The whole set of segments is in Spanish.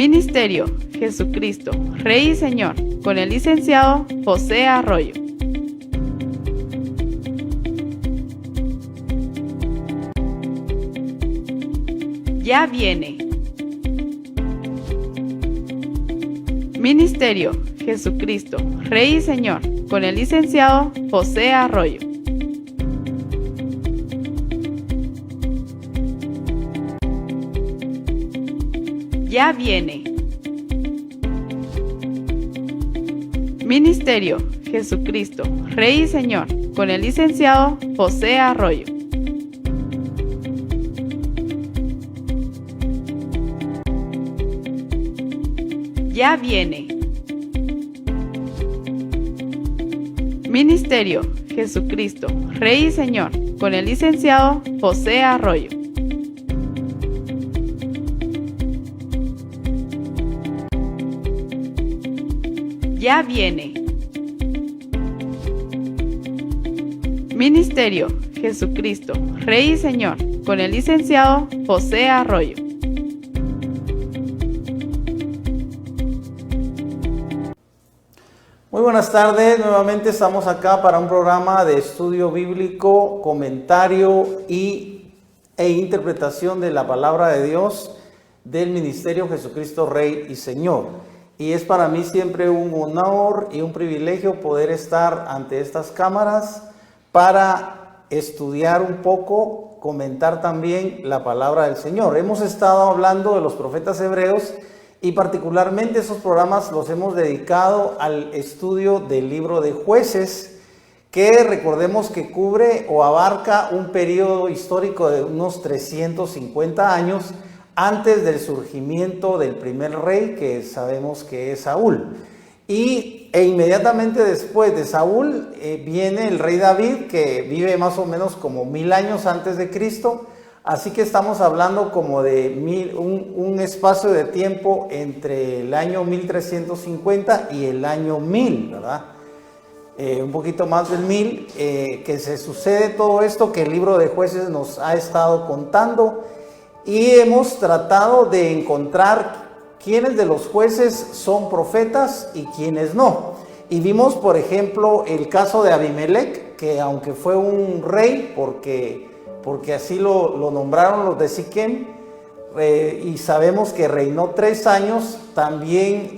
Ministerio Jesucristo, Rey y Señor, con el licenciado José Arroyo. Ya viene. Ministerio Jesucristo, Rey y Señor, con el licenciado José Arroyo. Ya viene. Ministerio Jesucristo, Rey y Señor, con el licenciado José Arroyo. Ya viene. Ministerio Jesucristo, Rey y Señor, con el licenciado José Arroyo. Ya viene. Ministerio Jesucristo, Rey y Señor, con el licenciado José Arroyo. Muy buenas tardes, nuevamente estamos acá para un programa de estudio bíblico, comentario e interpretación de la palabra de Dios del Ministerio Jesucristo Rey y Señor. Y es para mí siempre un honor y un privilegio poder estar ante estas cámaras para estudiar un poco, comentar también la palabra del Señor. Hemos estado hablando de los profetas hebreos y particularmente esos programas los hemos dedicado al estudio del libro de Jueces, que recordemos que cubre o abarca un periodo histórico de unos 350 años antes del surgimiento del primer rey, que sabemos que es Saúl. E inmediatamente después de Saúl viene el rey David, que vive más o menos como 1000 años antes de Cristo. Así que estamos hablando como de un espacio de tiempo entre el año 1350 y el año 1000, ¿verdad? Un poquito más del 1000, que se sucede todo esto que el libro de Jueces nos ha estado contando, y hemos tratado de encontrar quiénes de los jueces son profetas y quiénes no. Y vimos, por ejemplo, el caso de Abimelec, que aunque fue un rey, porque así lo nombraron los de Siquem, y sabemos que reinó 3 años, también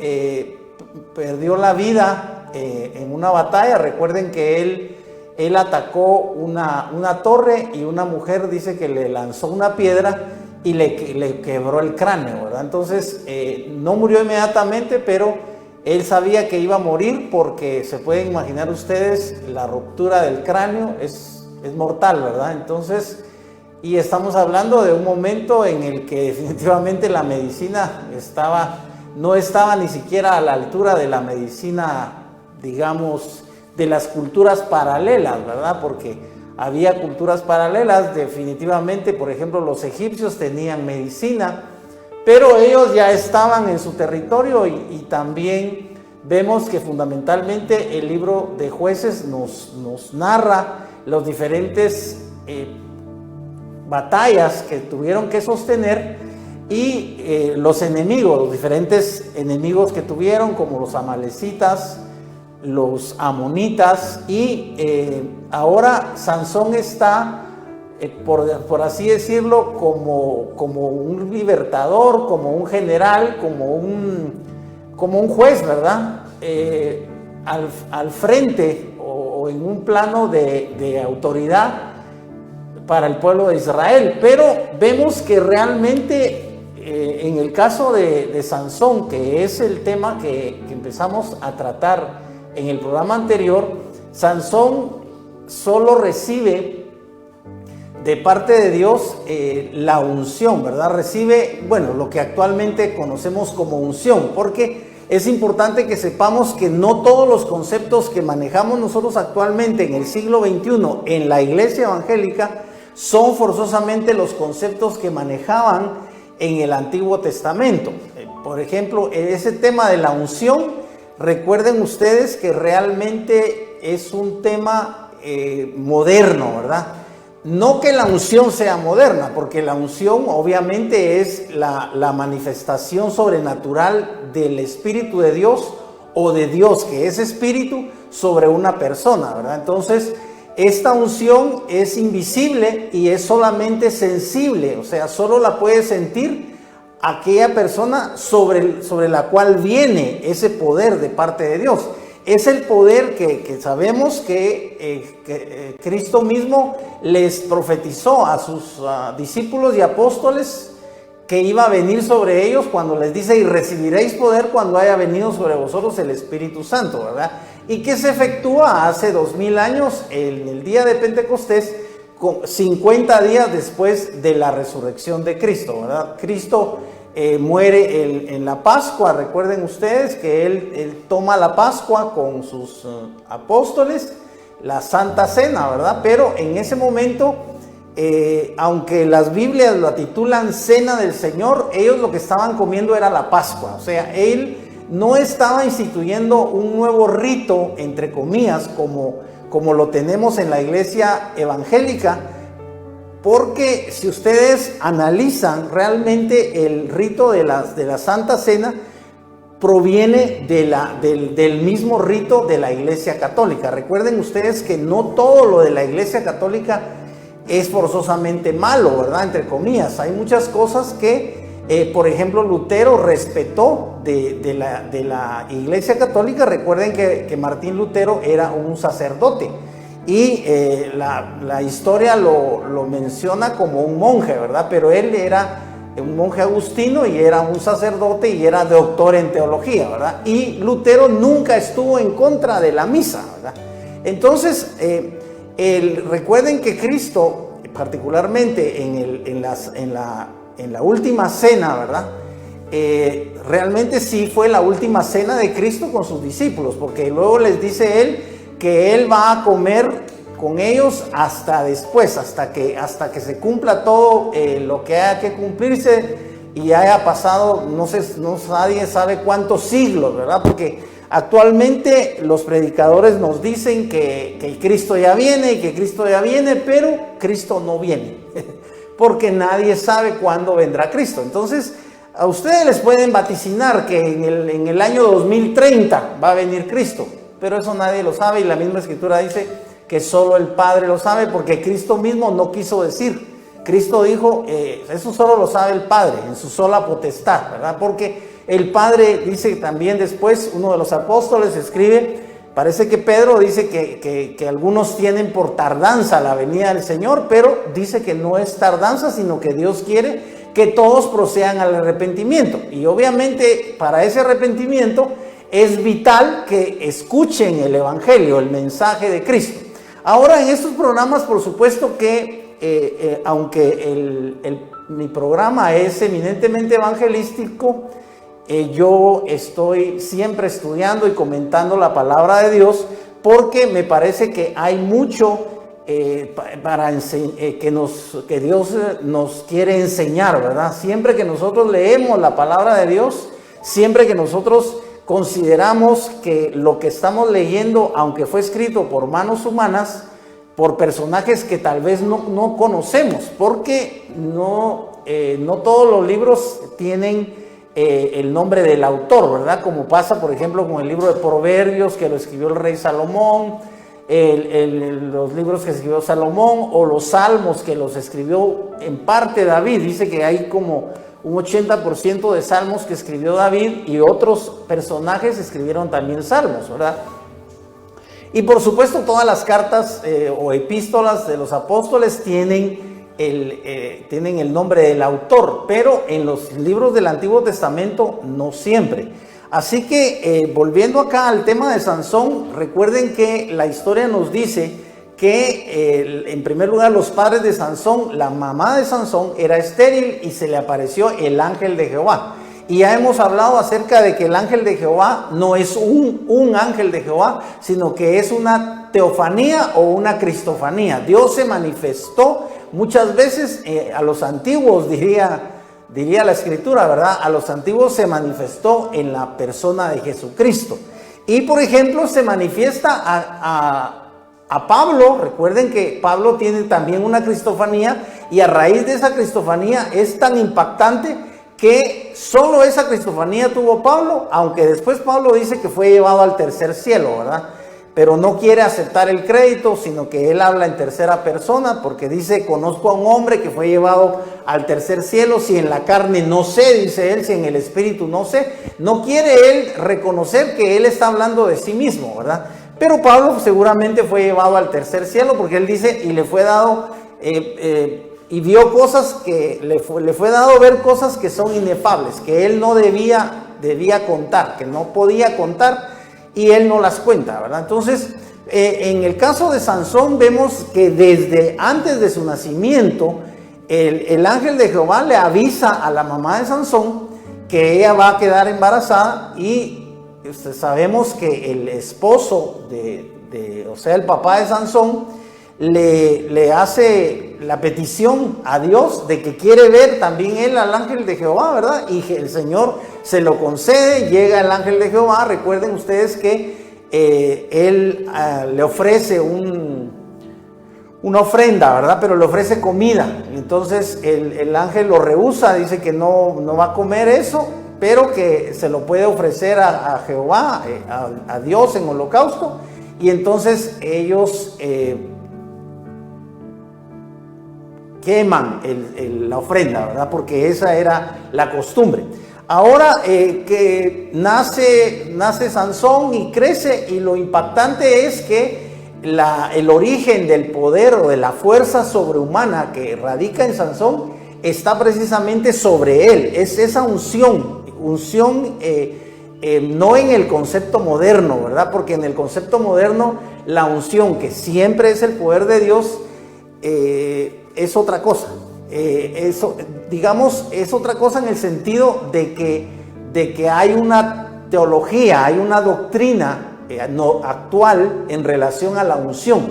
perdió la vida en una batalla. Recuerden que él atacó una torre y una mujer dice que le lanzó una piedra y le quebró el cráneo, ¿verdad? Entonces no murió inmediatamente, pero él sabía que iba a morir, porque se pueden imaginar ustedes, la ruptura del cráneo es mortal, ¿verdad? Entonces, y estamos hablando de un momento en el que definitivamente la medicina no estaba ni siquiera a la altura de la medicina, digamos, de las culturas paralelas, ¿verdad? Porque había culturas paralelas, definitivamente, por ejemplo, los egipcios tenían medicina, pero ellos ya estaban en su territorio, y también vemos que fundamentalmente el libro de Jueces nos narra los diferentes batallas que tuvieron que sostener, y los diferentes enemigos que tuvieron, como los amalecitas, los amonitas, y ahora Sansón está, por así decirlo, como un libertador, como un general, como un juez, ¿verdad? Al frente o en un plano de autoridad para el pueblo de Israel. Pero vemos que realmente en el caso de Sansón, que es el tema que empezamos a tratar en el programa anterior, Sansón solo recibe de parte de Dios la unción, ¿verdad? Recibe, lo que actualmente conocemos como unción, porque es importante que sepamos que no todos los conceptos que manejamos nosotros actualmente en el siglo XXI en la iglesia evangélica son forzosamente los conceptos que manejaban en el Antiguo Testamento. Por ejemplo, ese tema de la unción, recuerden ustedes que realmente es un tema moderno, ¿verdad? No que la unción sea moderna, porque la unción obviamente es la manifestación sobrenatural del Espíritu de Dios o de Dios, que es Espíritu, sobre una persona, ¿verdad? Entonces, esta unción es invisible y es solamente sensible, o sea, solo la puede sentir aquella persona sobre la cual viene ese poder de parte de Dios. Es el poder que sabemos que Cristo mismo les profetizó a sus discípulos y apóstoles que iba a venir sobre ellos cuando les dice: y recibiréis poder cuando haya venido sobre vosotros el Espíritu Santo, ¿verdad? Y que se efectúa hace 2000 años, en el día de Pentecostés, 50 días después de la resurrección de Cristo, ¿verdad? Cristo muere en la Pascua. Recuerden ustedes que él toma la Pascua con sus apóstoles, la Santa Cena, ¿verdad? Pero en ese momento, aunque las Biblias la titulan Cena del Señor, ellos lo que estaban comiendo era la Pascua. O sea, él no estaba instituyendo un nuevo rito, entre comillas, como lo tenemos en la iglesia evangélica, porque si ustedes analizan realmente el rito de la Santa Cena, proviene del mismo rito de la Iglesia Católica. Recuerden ustedes que no todo lo de la Iglesia Católica es forzosamente malo, ¿verdad? Entre comillas, hay muchas cosas que, por ejemplo, Lutero respetó de la Iglesia Católica. Recuerden que Martín Lutero era un sacerdote. Y la historia lo menciona como un monje, ¿verdad? Pero él era un monje agustino y era un sacerdote y era doctor en teología, ¿verdad? Y Lutero nunca estuvo en contra de la misa, ¿verdad? Entonces, recuerden que Cristo, particularmente en la última cena, ¿verdad? Realmente sí fue la última cena de Cristo con sus discípulos, porque luego les dice él que él va a comer con ellos hasta después, hasta que se cumpla todo lo que haya que cumplirse y haya pasado, nadie sabe cuántos siglos, ¿verdad? Porque actualmente los predicadores nos dicen que Cristo ya viene y que Cristo ya viene, pero Cristo no viene, porque nadie sabe cuándo vendrá Cristo. Entonces, a ustedes les pueden vaticinar que en el año 2030 va a venir Cristo, pero eso nadie lo sabe, y la misma Escritura dice que solo el Padre lo sabe, porque Cristo mismo no quiso decir. Cristo dijo, eso solo lo sabe el Padre en su sola potestad, ¿verdad? Porque el Padre dice también después, uno de los apóstoles escribe, parece que Pedro dice que algunos tienen por tardanza la venida del Señor, pero dice que no es tardanza, sino que Dios quiere que todos procedan al arrepentimiento. Y obviamente para ese arrepentimiento es vital que escuchen el Evangelio, el mensaje de Cristo. Ahora, en estos programas, por supuesto que, aunque mi programa es eminentemente evangelístico, yo estoy siempre estudiando y comentando la palabra de Dios, porque me parece que hay mucho que Dios nos quiere enseñar, ¿verdad? Siempre que nosotros leemos la palabra de Dios, siempre que nosotros consideramos que lo que estamos leyendo, aunque fue escrito por manos humanas, por personajes que tal vez no conocemos, porque no todos los libros tienen el nombre del autor, ¿verdad? Como pasa, por ejemplo, con el libro de Proverbios, que lo escribió el rey Salomón, los libros que escribió Salomón, o los Salmos, que los escribió en parte David. Dice que hay como un 80% de salmos que escribió David, y otros personajes escribieron también salmos, ¿verdad? Y por supuesto todas las cartas o epístolas de los apóstoles tienen el nombre del autor, pero en los libros del Antiguo Testamento no siempre. Así que volviendo acá al tema de Sansón, recuerden que la historia nos dice que en primer lugar los padres de Sansón, la mamá de Sansón era estéril y se le apareció el ángel de Jehová. Y ya hemos hablado acerca de que el ángel de Jehová no es un ángel de Jehová, sino que es una teofanía o una cristofanía. Dios se manifestó muchas veces a los antiguos, diría la Escritura, ¿verdad? A los antiguos se manifestó en la persona de Jesucristo. Y por ejemplo se manifiesta a Pablo. Recuerden que Pablo tiene también una cristofanía, y a raíz de esa cristofanía es tan impactante que solo esa cristofanía tuvo Pablo, aunque después Pablo dice que fue llevado al tercer cielo, ¿verdad? Pero no quiere aceptar el crédito, sino que él habla en tercera persona, porque dice: conozco a un hombre que fue llevado al tercer cielo, si en la carne no sé, dice él, si en el espíritu no sé. No quiere él reconocer que él está hablando de sí mismo, ¿verdad? Pero Pablo seguramente fue llevado al tercer cielo, porque él dice: y le fue dado, y vio cosas que le fue dado ver cosas que son inefables, que él no debía contar, que no podía contar, y él no las cuenta, ¿verdad? Entonces, en el caso de Sansón vemos que desde antes de su nacimiento, el ángel de Jehová le avisa a la mamá de Sansón que ella va a quedar embarazada, y sabemos que el esposo o sea, el papá de Sansón, le hace la petición a Dios de que quiere ver también él al ángel de Jehová, ¿verdad? Y el Señor se lo concede. Llega el ángel de Jehová. Recuerden ustedes que él le ofrece una ofrenda, ¿verdad? Pero le ofrece comida. Entonces el ángel lo rehúsa, dice que no va a comer eso, pero que se lo puede ofrecer a Jehová, a Dios en holocausto. Y entonces ellos queman la ofrenda, ¿verdad? Porque esa era la costumbre. Ahora que nace Sansón y crece, y lo impactante es que el origen del poder o de la fuerza sobrehumana que radica en Sansón está precisamente sobre él. Es esa unción no en el concepto moderno, ¿verdad? Porque en el concepto moderno la unción, que siempre es el poder de Dios, es otra cosa. Es otra cosa en el sentido de que hay una teología, hay una doctrina actual en relación a la unción.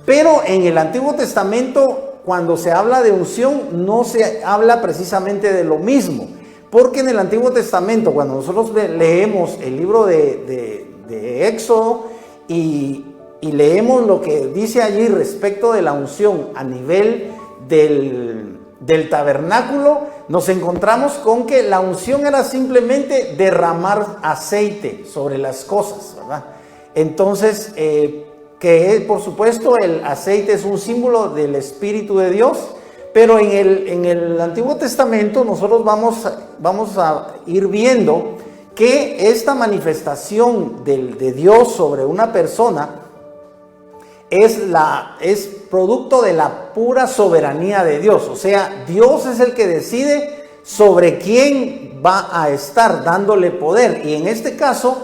Pero en el Antiguo Testamento, cuando se habla de unción, no se habla precisamente de lo mismo. Porque en el Antiguo Testamento, cuando nosotros leemos el libro de Éxodo y leemos lo que dice allí respecto de la unción a nivel del tabernáculo, nos encontramos con que la unción era simplemente derramar aceite sobre las cosas, ¿verdad? Entonces, que por supuesto el aceite es un símbolo del Espíritu de Dios, pero en el Antiguo Testamento nosotros vamos a ir viendo que esta manifestación de Dios sobre una persona es producto de la pura soberanía de Dios. O sea, Dios es el que decide sobre quién va a estar dándole poder, y en este caso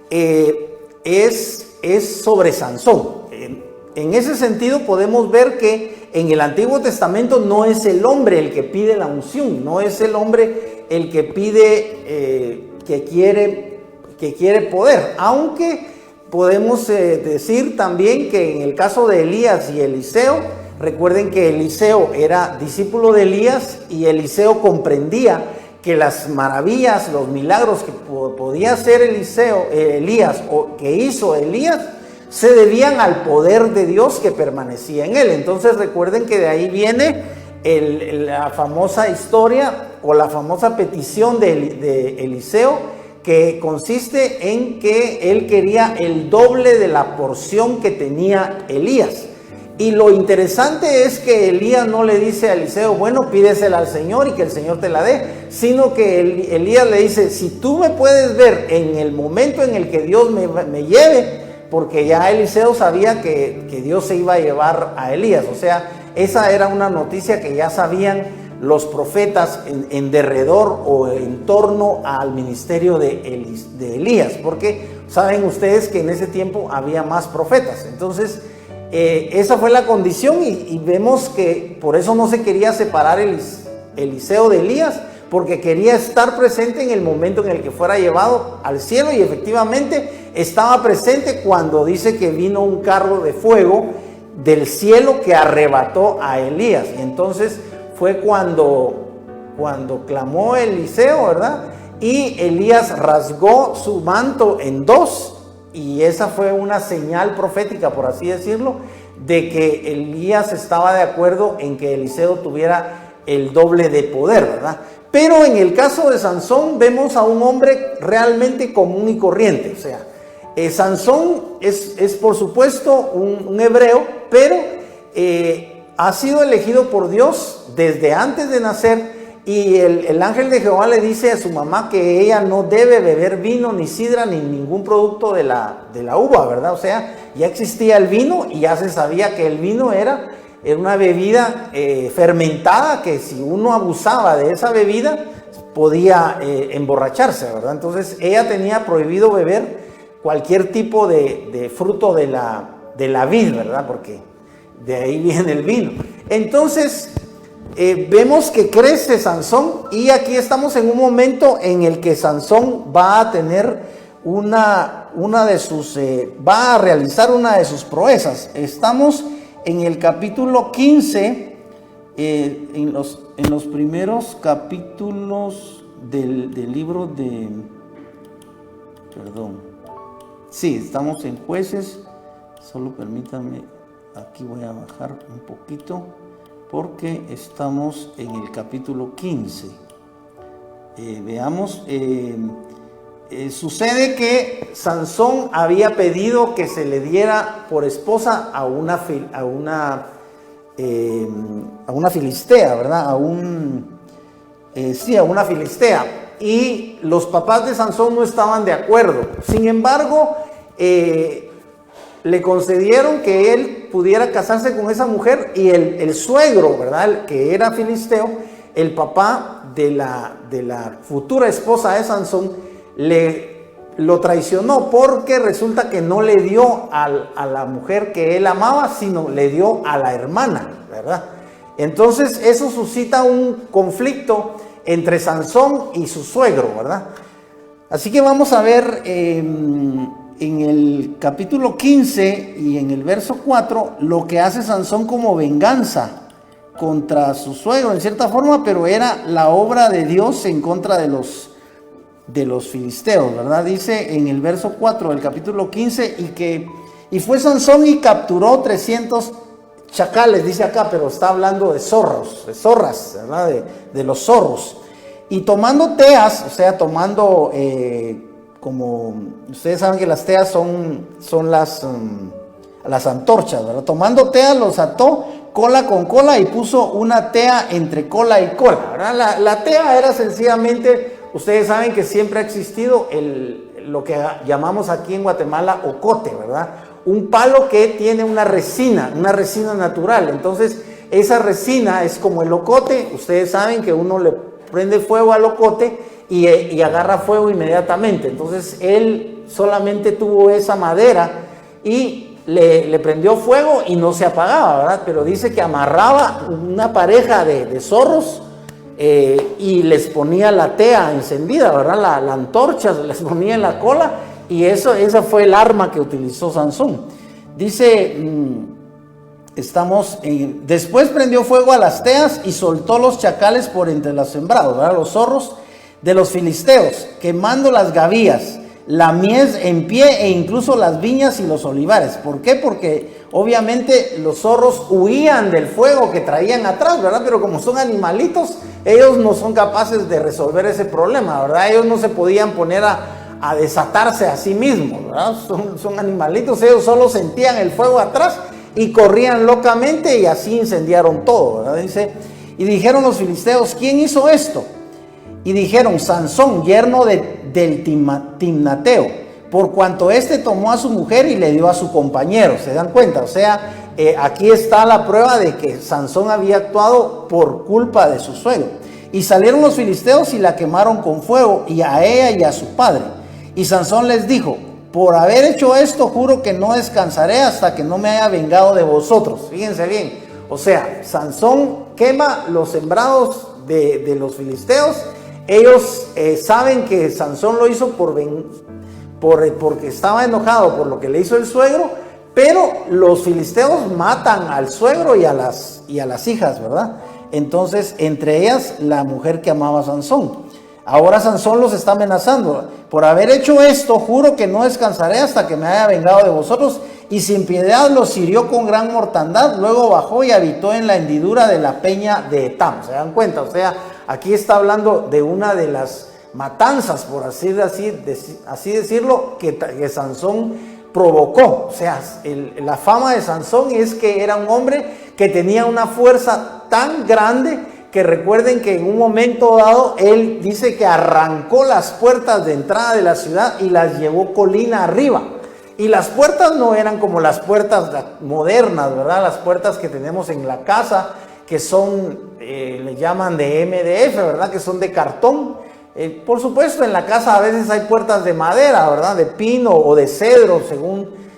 es sobre Sansón. En ese sentido podemos ver que en el Antiguo Testamento no es el hombre el que pide la unción, no es el hombre el que pide que quiere poder, aunque podemos decir también que en el caso de Elías y Eliseo, recuerden que Eliseo era discípulo de Elías, y Eliseo comprendía que las maravillas, los milagros que podía hacer Elías o que hizo Elías, se debían al poder de Dios que permanecía en él. Entonces recuerden que de ahí viene la famosa historia o la famosa petición de Eliseo, que consiste en que él quería el doble de la porción que tenía Elías. Y lo interesante es que Elías no le dice a Eliseo: bueno, pídesela al Señor y que el Señor te la dé, sino que Elías le dice: si tú me puedes ver en el momento en el que Dios me lleve, porque ya Eliseo sabía que Dios se iba a llevar a Elías. O sea, esa era una noticia que ya sabían los profetas en derredor o en torno al ministerio de Elías, porque saben ustedes que en ese tiempo había más profetas. Entonces esa fue la condición, y vemos que por eso no se quería separar Eliseo de Elías, porque quería estar presente en el momento en el que fuera llevado al cielo, y efectivamente estaba presente cuando dice que vino un carro de fuego del cielo que arrebató a Elías. Y entonces fue cuando clamó Eliseo, ¿verdad? Y Elías rasgó su manto en dos, y esa fue una señal profética, por así decirlo, de que Elías estaba de acuerdo en que Eliseo tuviera el doble de poder, ¿verdad? Pero en el caso de Sansón vemos a un hombre realmente común y corriente. O sea, Sansón es por supuesto un hebreo, pero ha sido elegido por Dios desde antes de nacer, y el ángel de Jehová le dice a su mamá que ella no debe beber vino, ni sidra, ni ningún producto de la uva, ¿verdad? O sea, ya existía el vino y ya se sabía que el vino era una bebida fermentada, que si uno abusaba de esa bebida podía emborracharse, ¿verdad? Entonces ella tenía prohibido beber cualquier tipo de fruto de la vid, ¿verdad? Porque de ahí viene el vino. Entonces vemos que crece Sansón, y aquí estamos en un momento en el que Sansón va a tener va a realizar una de sus proezas. Estamos en el capítulo 15, en los primeros capítulos del libro de... Perdón. Sí, estamos en Jueces. Solo permítanme, aquí voy a bajar un poquito, porque estamos en el capítulo 15. Veamos, sucede que Sansón había pedido que se le diera por esposa a una filistea, ¿verdad? A una filistea. Y los papás de Sansón no estaban de acuerdo. Sin embargo, le concedieron que él pudiera casarse con esa mujer, y el suegro, ¿verdad?, que era filisteo, el papá de la futura esposa de Sansón, lo traicionó, porque resulta que no le dio a la mujer que él amaba, sino le dio a la hermana, ¿verdad? Entonces eso suscita un conflicto entre Sansón y su suegro, ¿verdad? Así que vamos a ver en el capítulo 15 y en el verso 4 lo que hace Sansón como venganza contra su suegro, en cierta forma, pero era la obra de Dios en contra de los filisteos, ¿verdad? Dice en el verso 4 del capítulo 15, y fue Sansón y capturó 300 chacales, dice acá, pero está hablando de zorras, ¿verdad? De los zorros. Y tomando teas, o sea, tomando, como ustedes saben que las teas son las antorchas, ¿verdad? Tomando teas los ató cola con cola y puso una tea entre cola y cola, ¿verdad? La tea era sencillamente, ustedes saben que siempre ha existido lo que llamamos aquí en Guatemala ocote, ¿verdad? Un palo que tiene una resina natural. Entonces esa resina es como el ocote. Ustedes saben que uno le prende fuego al ocote y agarra fuego inmediatamente. Entonces él solamente tuvo esa madera y le prendió fuego y no se apagaba, ¿verdad? Pero dice que amarraba una pareja de zorros y les ponía la tea encendida, ¿verdad? La antorcha les ponía en la cola, y esa fue el arma que utilizó Sansón. Dice, después prendió fuego a las teas y soltó los chacales por entre los sembrados, ¿verdad? Los zorros de los filisteos, quemando las gavillas, la mies en pie, e incluso las viñas y los olivares. ¿Por qué? Porque obviamente los zorros huían del fuego que traían atrás, ¿verdad? Pero como son animalitos, ellos no son capaces de resolver ese problema, ¿verdad? Ellos no se podían poner a desatarse a sí mismos, ¿verdad? Son animalitos, ellos solo sentían el fuego atrás y corrían locamente, y así incendiaron todo, ¿verdad? Dice, y dijeron los filisteos, ¿quién hizo esto? Y dijeron, Sansón, yerno del Timnateo, por cuanto éste tomó a su mujer y le dio a su compañero. ¿Se dan cuenta? O sea, aquí está la prueba de que Sansón había actuado por culpa de su suegro. Y salieron los filisteos y la quemaron con fuego, y a ella y a su padre. Y Sansón les dijo, por haber hecho esto, juro que no descansaré hasta que no me haya vengado de vosotros. Fíjense bien, o sea, Sansón quema los sembrados de los filisteos. Ellos saben que Sansón lo hizo porque estaba enojado por lo que le hizo el suegro, pero los filisteos matan al suegro y a las hijas, ¿verdad? Entonces, entre ellas, la mujer que amaba a Sansón. Ahora Sansón los está amenazando. Por haber hecho esto, juro que no descansaré hasta que me haya vengado de vosotros. Y sin piedad los hirió con gran mortandad. Luego bajó y habitó en la hendidura de la peña de Etam. ¿Se dan cuenta? O sea, aquí está hablando de una de las matanzas, por así decirlo, que Sansón provocó. O sea, la fama de Sansón es que era un hombre que tenía una fuerza tan grande que recuerden que en un momento dado él dice que arrancó las puertas de entrada de la ciudad y las llevó colina arriba. Y las puertas no eran como las puertas modernas, ¿verdad? Las puertas que tenemos en la casa, que son, le llaman de MDF, ¿verdad? Que son de cartón. Por supuesto, en la casa a veces hay puertas de madera, ¿verdad? De pino o de cedro,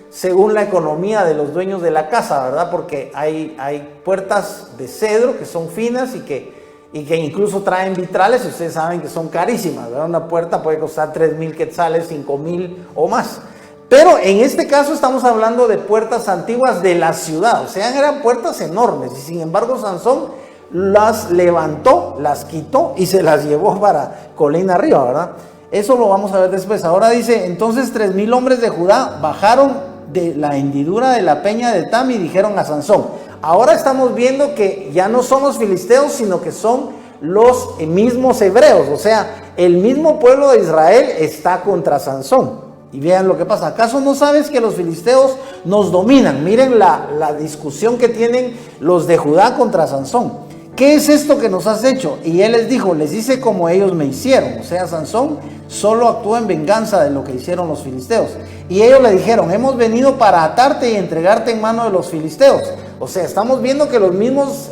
según la economía de los dueños de la casa, ¿verdad? Porque hay puertas de cedro que son finas y que incluso traen vitrales, y ustedes saben que son carísimas, ¿verdad? Una puerta puede costar 3,000 quetzales, 5,000 o más. Pero en este caso estamos hablando de puertas antiguas de la ciudad, o sea, eran puertas enormes, y sin embargo Sansón las levantó, las quitó y se las llevó para colina arriba, ¿verdad? Eso lo vamos a ver después. Ahora dice, entonces 3,000 hombres de Judá bajaron de la hendidura de la peña de Etam y dijeron a Sansón. Ahora estamos viendo que ya no son los filisteos, sino que son los mismos hebreos, o sea, el mismo pueblo de Israel está contra Sansón. Y vean lo que pasa. ¿Acaso no sabes que los filisteos nos dominan? Miren la discusión que tienen los de Judá contra Sansón. ¿Qué es esto que nos has hecho? Y él les dijo, les hice como ellos me hicieron. O sea, Sansón solo actuó en venganza de lo que hicieron los filisteos. Y ellos le dijeron, hemos venido para atarte y entregarte en mano de los filisteos. O sea, estamos viendo que los mismos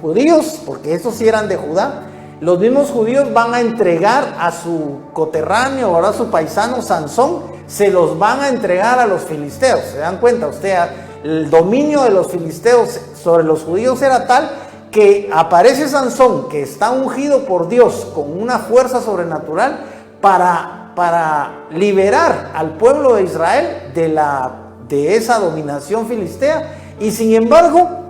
judíos, porque estos sí eran de Judá, los mismos judíos van a entregar a su coterráneo, ahora a su paisano Sansón, se los van a entregar a los filisteos. ¿Se dan cuenta? O sea, el dominio de los filisteos sobre los judíos era tal que aparece Sansón, que está ungido por Dios con una fuerza sobrenatural para liberar al pueblo de Israel de esa dominación filistea. Y sin embargo,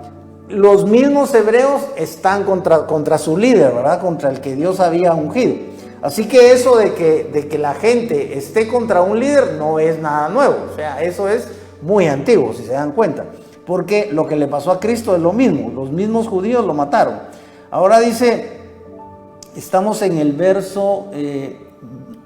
los mismos hebreos están contra su líder, ¿verdad? Contra el que Dios había ungido. Así que eso de que la gente esté contra un líder no es nada nuevo. O sea, eso es muy antiguo, si se dan cuenta. Porque lo que le pasó a Cristo es lo mismo. Los mismos judíos lo mataron. Ahora dice, estamos en el verso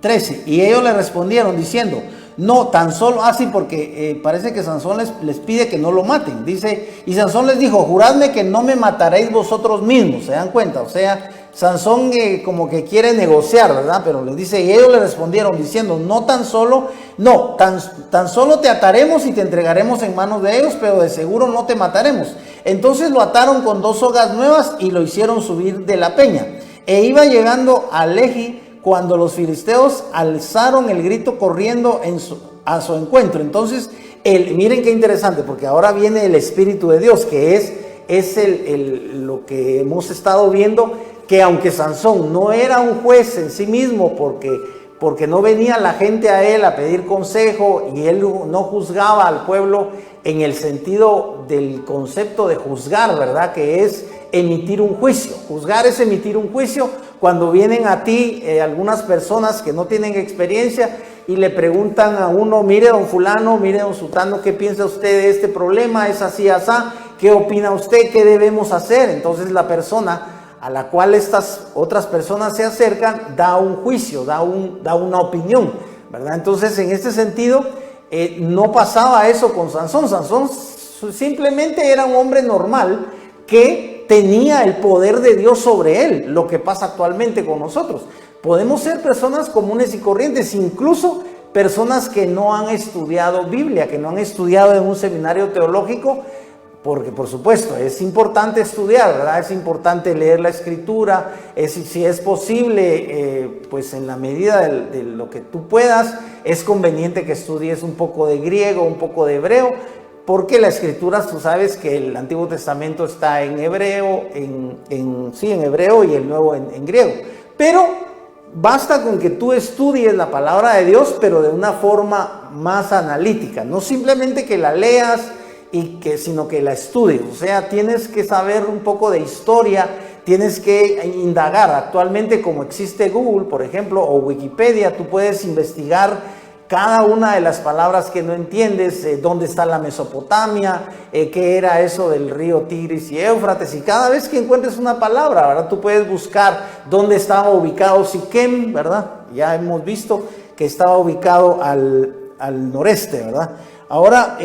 13. Y ellos le respondieron diciendo, no, tan solo, así porque parece que Sansón les pide que no lo maten. Dice, y Sansón les dijo, juradme que no me mataréis vosotros mismos. ¿Se dan cuenta? O sea, Sansón como que quiere negociar, ¿verdad? Pero les dice, y ellos le respondieron diciendo, tan solo te ataremos y te entregaremos en manos de ellos, pero de seguro no te mataremos. Entonces lo ataron con 2 sogas nuevas y lo hicieron subir de la peña. E iba llegando a Lehi cuando los filisteos alzaron el grito corriendo a su encuentro. Entonces, miren qué interesante, porque ahora viene el Espíritu de Dios, que es lo que hemos estado viendo, que aunque Sansón no era un juez en sí mismo, porque no venía la gente a él a pedir consejo y él no juzgaba al pueblo en el sentido del concepto de juzgar, ¿verdad? Que es emitir un juicio. Juzgar es emitir un juicio cuando vienen a ti algunas personas que no tienen experiencia y le preguntan a uno, mire don fulano, mire don sutano, ¿qué piensa usted de este problema? ¿Es así, asá? ¿Qué opina usted? ¿Qué debemos hacer? Entonces la persona a la cual estas otras personas se acercan da un juicio, da una opinión, ¿verdad? Entonces en este sentido no pasaba eso con Sansón. Sansón simplemente era un hombre normal que tenía el poder de Dios sobre él, lo que pasa actualmente con nosotros. Podemos ser personas comunes y corrientes, incluso personas que no han estudiado Biblia, que no han estudiado en un seminario teológico, porque por supuesto es importante estudiar, ¿verdad? Es importante leer la Escritura, si es posible, pues en la medida de lo que tú puedas, es conveniente que estudies un poco de griego, un poco de hebreo, porque la Escritura, tú sabes que el Antiguo Testamento está en hebreo, en hebreo y el Nuevo en griego. Pero basta con que tú estudies la palabra de Dios, pero de una forma más analítica, no simplemente que la leas sino que la estudies. O sea, tienes que saber un poco de historia, tienes que indagar. Actualmente, como existe Google, por ejemplo, o Wikipedia, tú puedes investigar cada una de las palabras que no entiendes, dónde está la Mesopotamia, qué era eso del río Tigris y Éufrates, y cada vez que encuentres una palabra, ¿verdad? Tú puedes buscar dónde estaba ubicado Siquem, ¿verdad? Ya hemos visto que estaba ubicado al noreste, ¿verdad? Ahora,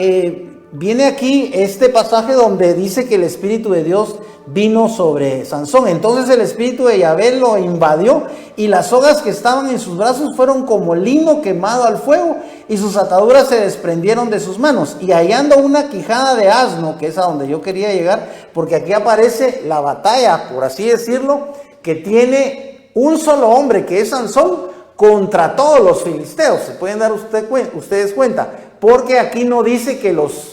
viene aquí este pasaje donde dice que el Espíritu de Dios vino sobre Sansón. Entonces el Espíritu de Yahvé lo invadió y las sogas que estaban en sus brazos fueron como lino quemado al fuego y sus ataduras se desprendieron de sus manos. Y hallando una quijada de asno, que es a donde yo quería llegar, porque aquí aparece la batalla, por así decirlo, que tiene un solo hombre, que es Sansón, contra todos los filisteos. Se pueden dar ustedes cuenta, porque aquí no dice que los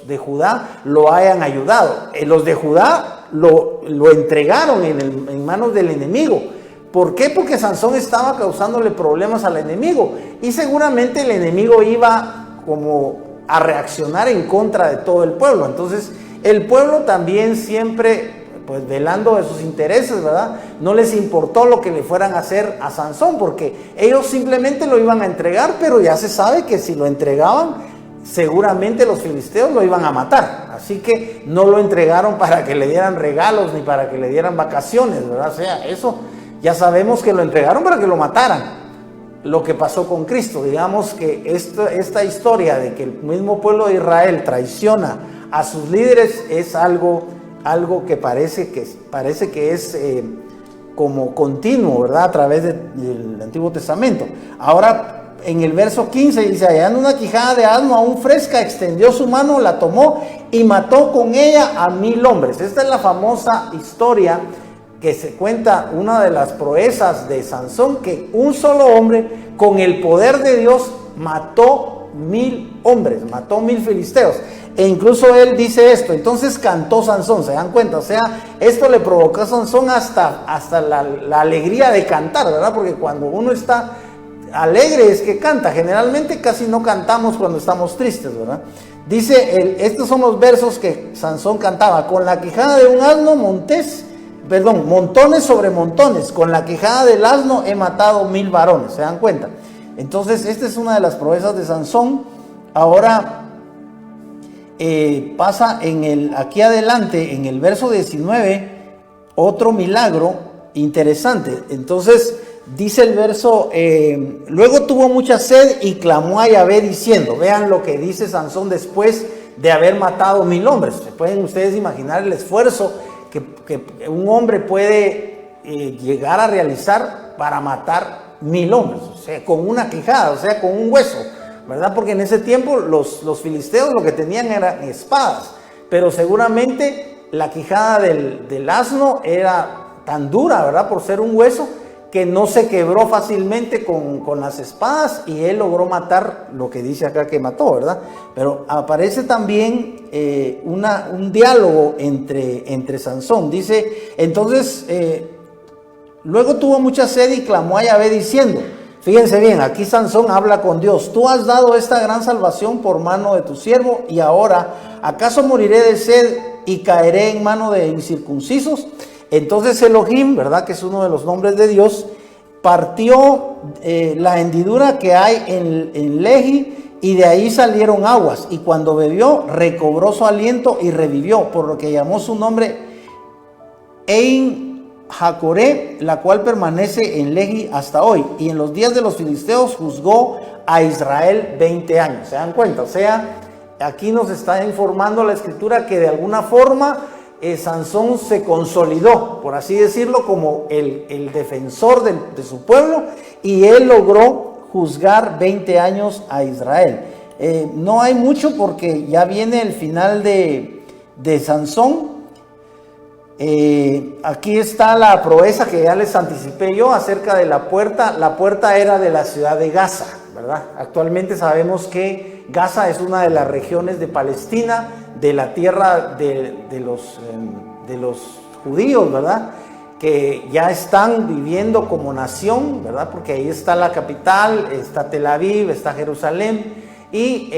de Judá lo hayan ayudado. Los de Judá lo entregaron en manos del enemigo. ¿Por qué? Porque Sansón estaba causándole problemas al enemigo y seguramente el enemigo iba como a reaccionar en contra de todo el pueblo. Entonces el pueblo también siempre, pues velando de sus intereses, ¿verdad? No les importó lo que le fueran a hacer a Sansón, porque ellos simplemente lo iban a entregar, pero ya se sabe que si lo entregaban, seguramente los filisteos lo iban a matar. Así que no lo entregaron para que le dieran regalos ni para que le dieran vacaciones, ¿verdad? O sea, eso ya sabemos que lo entregaron para que lo mataran. Lo que pasó con Cristo, digamos que esta historia de que el mismo pueblo de Israel traiciona a sus líderes es algo que parece que es como continuo, ¿verdad? A través del Antiguo Testamento. Ahora, en el verso 15 dice: hallando una quijada de asno aún fresca, extendió su mano, la tomó y mató con ella a 1000 hombres. Esta es la famosa historia que se cuenta, una de las proezas de Sansón, que un solo hombre con el poder de Dios mató 1000 hombres, mató 1000 filisteos. E incluso él dice esto: entonces cantó Sansón. ¿Se dan cuenta? O sea, esto le provocó a Sansón hasta la alegría de cantar, ¿verdad? Porque cuando uno está alegre es que canta. Generalmente casi no cantamos cuando estamos tristes, ¿verdad? Dice, estos son los versos que Sansón cantaba: con la quijada de un asno montones sobre montones, con la quijada del asno he matado 1000 varones. ¿Se dan cuenta? Entonces esta es una de las proezas de Sansón. Ahora pasa aquí adelante, en el verso 19, otro milagro interesante. Entonces dice el verso, luego tuvo mucha sed y clamó a Yahvé diciendo. Vean lo que dice Sansón después de haber matado 1000 hombres. ¿Se pueden ustedes imaginar el esfuerzo que un hombre puede llegar a realizar para matar 1000 hombres? O sea, con una quijada, o sea, con un hueso, ¿verdad? Porque en ese tiempo los filisteos lo que tenían eran espadas, pero seguramente la quijada del asno era tan dura, ¿verdad? Por ser un hueso, que no se quebró fácilmente con las espadas, y él logró matar lo que dice acá que mató, ¿verdad? Pero aparece también un diálogo entre Sansón. Dice, entonces, luego tuvo mucha sed y clamó a Yahvé diciendo. Fíjense bien, aquí Sansón habla con Dios: tú has dado esta gran salvación por mano de tu siervo, y ahora, ¿acaso moriré de sed y caeré en mano de incircuncisos? Entonces Elohim, ¿verdad?, que es uno de los nombres de Dios, partió la hendidura que hay en Lehi, y de ahí salieron aguas, y cuando bebió recobró su aliento y revivió, por lo que llamó su nombre Ein Jacoré, la cual permanece en Lehi hasta hoy. Y en los días de los filisteos juzgó a Israel 20 años. ¿Se dan cuenta? O sea, aquí nos está informando la escritura que de alguna forma Sansón se consolidó, por así decirlo, como el defensor de su pueblo, y él logró juzgar 20 años a Israel. No hay mucho porque ya viene el final de Sansón. Aquí está la proeza que ya les anticipé yo acerca de la puerta. La puerta era de la ciudad de Gaza, ¿verdad? Actualmente sabemos que Gaza es una de las regiones de Palestina, de la tierra de los judíos, ¿verdad? Que ya están viviendo como nación, ¿verdad? Porque ahí está la capital, está Tel Aviv, está Jerusalén. Y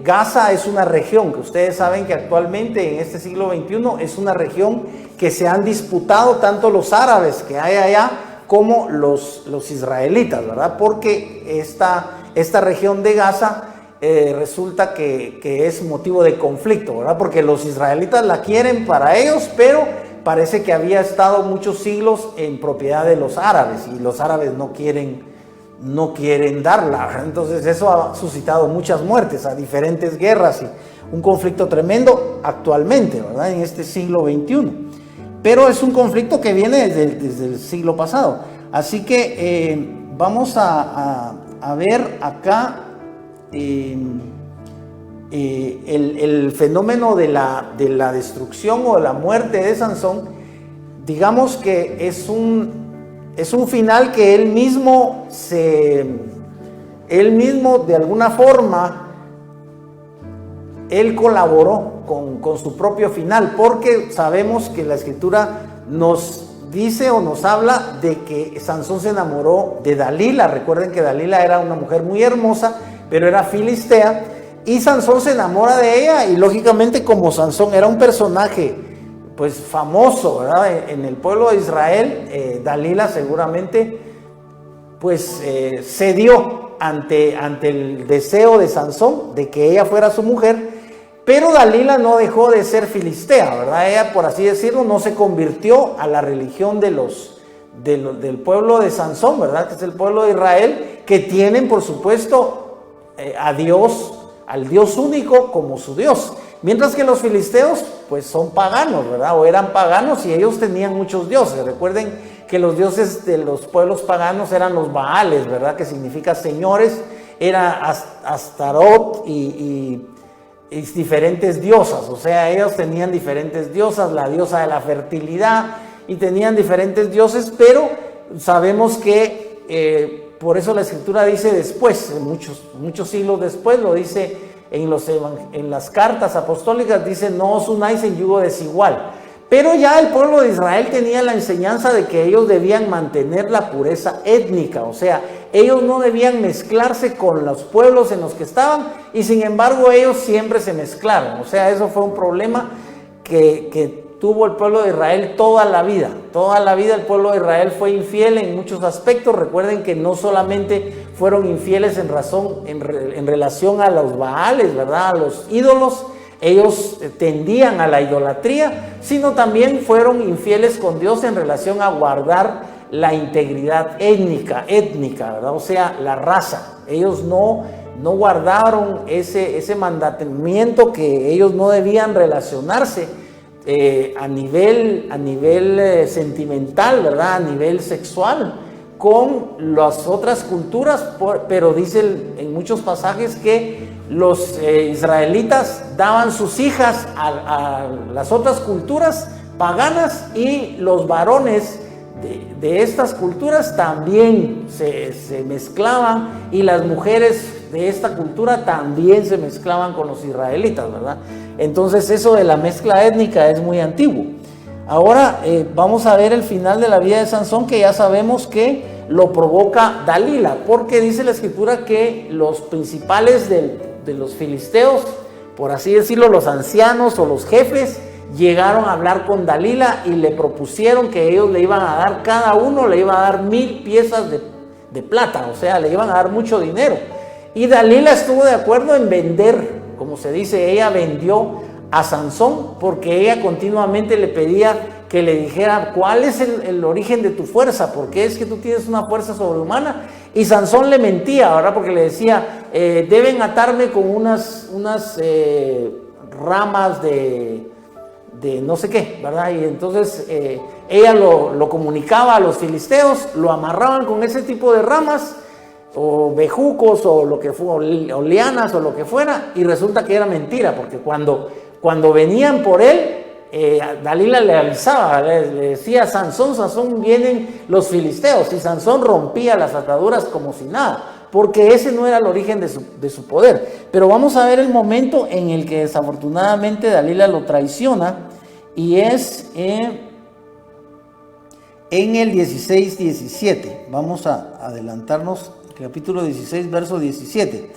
Gaza es una región que ustedes saben que actualmente en este siglo XXI es una región que se han disputado tanto los árabes que hay allá como los israelitas, ¿verdad? Porque esta región de Gaza resulta que es motivo de conflicto, ¿verdad? Porque los israelitas la quieren para ellos, pero parece que había estado muchos siglos en propiedad de los árabes y los árabes no quieren darla, ¿verdad? Entonces eso ha suscitado muchas muertes, a diferentes guerras y un conflicto tremendo actualmente, ¿verdad? En este siglo XXI. Pero es un conflicto que viene desde el siglo pasado. Así que vamos a ver acá el fenómeno de la destrucción o de la muerte de Sansón. Digamos que es un final que él mismo de alguna forma él colaboró con su propio final, porque sabemos que la escritura nos dice o nos habla de que Sansón se enamoró de Dalila. Recuerden que Dalila era una mujer muy hermosa, pero era filistea, y Sansón se enamora de ella, y lógicamente como Sansón era un personaje pues famoso, ¿verdad? En el pueblo de Israel, Dalila seguramente pues cedió ante el deseo de Sansón de que ella fuera su mujer. Pero Dalila no dejó de ser filistea, ¿verdad? Ella, por así decirlo, no se convirtió a la religión del pueblo de Sansón, ¿verdad? Que es el pueblo de Israel, que tienen, por supuesto, al Dios único como su Dios. Mientras que los filisteos, pues son paganos, ¿verdad? O eran paganos y ellos tenían muchos dioses. Recuerden que los dioses de los pueblos paganos eran los Baales, ¿verdad? Que significa señores, era Astarot y diferentes diosas, o sea, ellos tenían diferentes diosas, la diosa de la fertilidad, y tenían diferentes dioses, pero sabemos que por eso la escritura dice después, muchos siglos después, lo dice en las cartas apostólicas, dice: no os unáis en yugo desigual. Pero ya el pueblo de Israel tenía la enseñanza de que ellos debían mantener la pureza étnica, o sea, ellos no debían mezclarse con los pueblos en los que estaban, y sin embargo ellos siempre se mezclaron. O sea, eso fue un problema que tuvo el pueblo de Israel toda la vida. Toda la vida el pueblo de Israel fue infiel en muchos aspectos. Recuerden que no solamente fueron infieles en relación a los Baales, ¿verdad? A los ídolos. Ellos tendían a la idolatría, sino también fueron infieles con Dios en relación a guardar la integridad étnica, ¿verdad? O sea, la raza. Ellos no guardaron ese mandamiento, que ellos no debían relacionarse a nivel sentimental, ¿verdad? A nivel sexual con las otras culturas, pero dice en muchos pasajes que los israelitas daban sus hijas a las otras culturas paganas, y los varones de estas culturas también se mezclaban, y las mujeres de esta cultura también se mezclaban con los israelitas, ¿verdad? Entonces eso de la mezcla étnica es muy antiguo. Ahora vamos a ver el final de la vida de Sansón, que ya sabemos que lo provoca Dalila, porque dice la escritura que los principales de los filisteos, por así decirlo, los ancianos o los jefes, llegaron a hablar con Dalila y le propusieron que ellos le iban a dar, cada uno le iba a dar 1000 piezas de plata, o sea, le iban a dar mucho dinero. Y Dalila estuvo de acuerdo en vender, como se dice, ella vendió a Sansón, porque ella continuamente le pedía que le dijera cuál es el origen de tu fuerza, porque es que tú tienes una fuerza sobrehumana. Y Sansón le mentía, ¿verdad? Porque le decía, deben atarme con unas ramas de no sé qué, ¿verdad? Y entonces ella lo comunicaba a los filisteos, lo amarraban con ese tipo de ramas, o bejucos, o lo que fue, o lianas, o lo que fuera, y resulta que era mentira, porque cuando venían por él, Dalila le avisaba, le decía: Sansón, vienen los filisteos, y Sansón rompía las ataduras como si nada, porque ese no era el origen de su poder. Pero vamos a ver el momento en el que desafortunadamente Dalila lo traiciona, y es en el 16-17. Vamos a adelantarnos, capítulo 16, verso 17.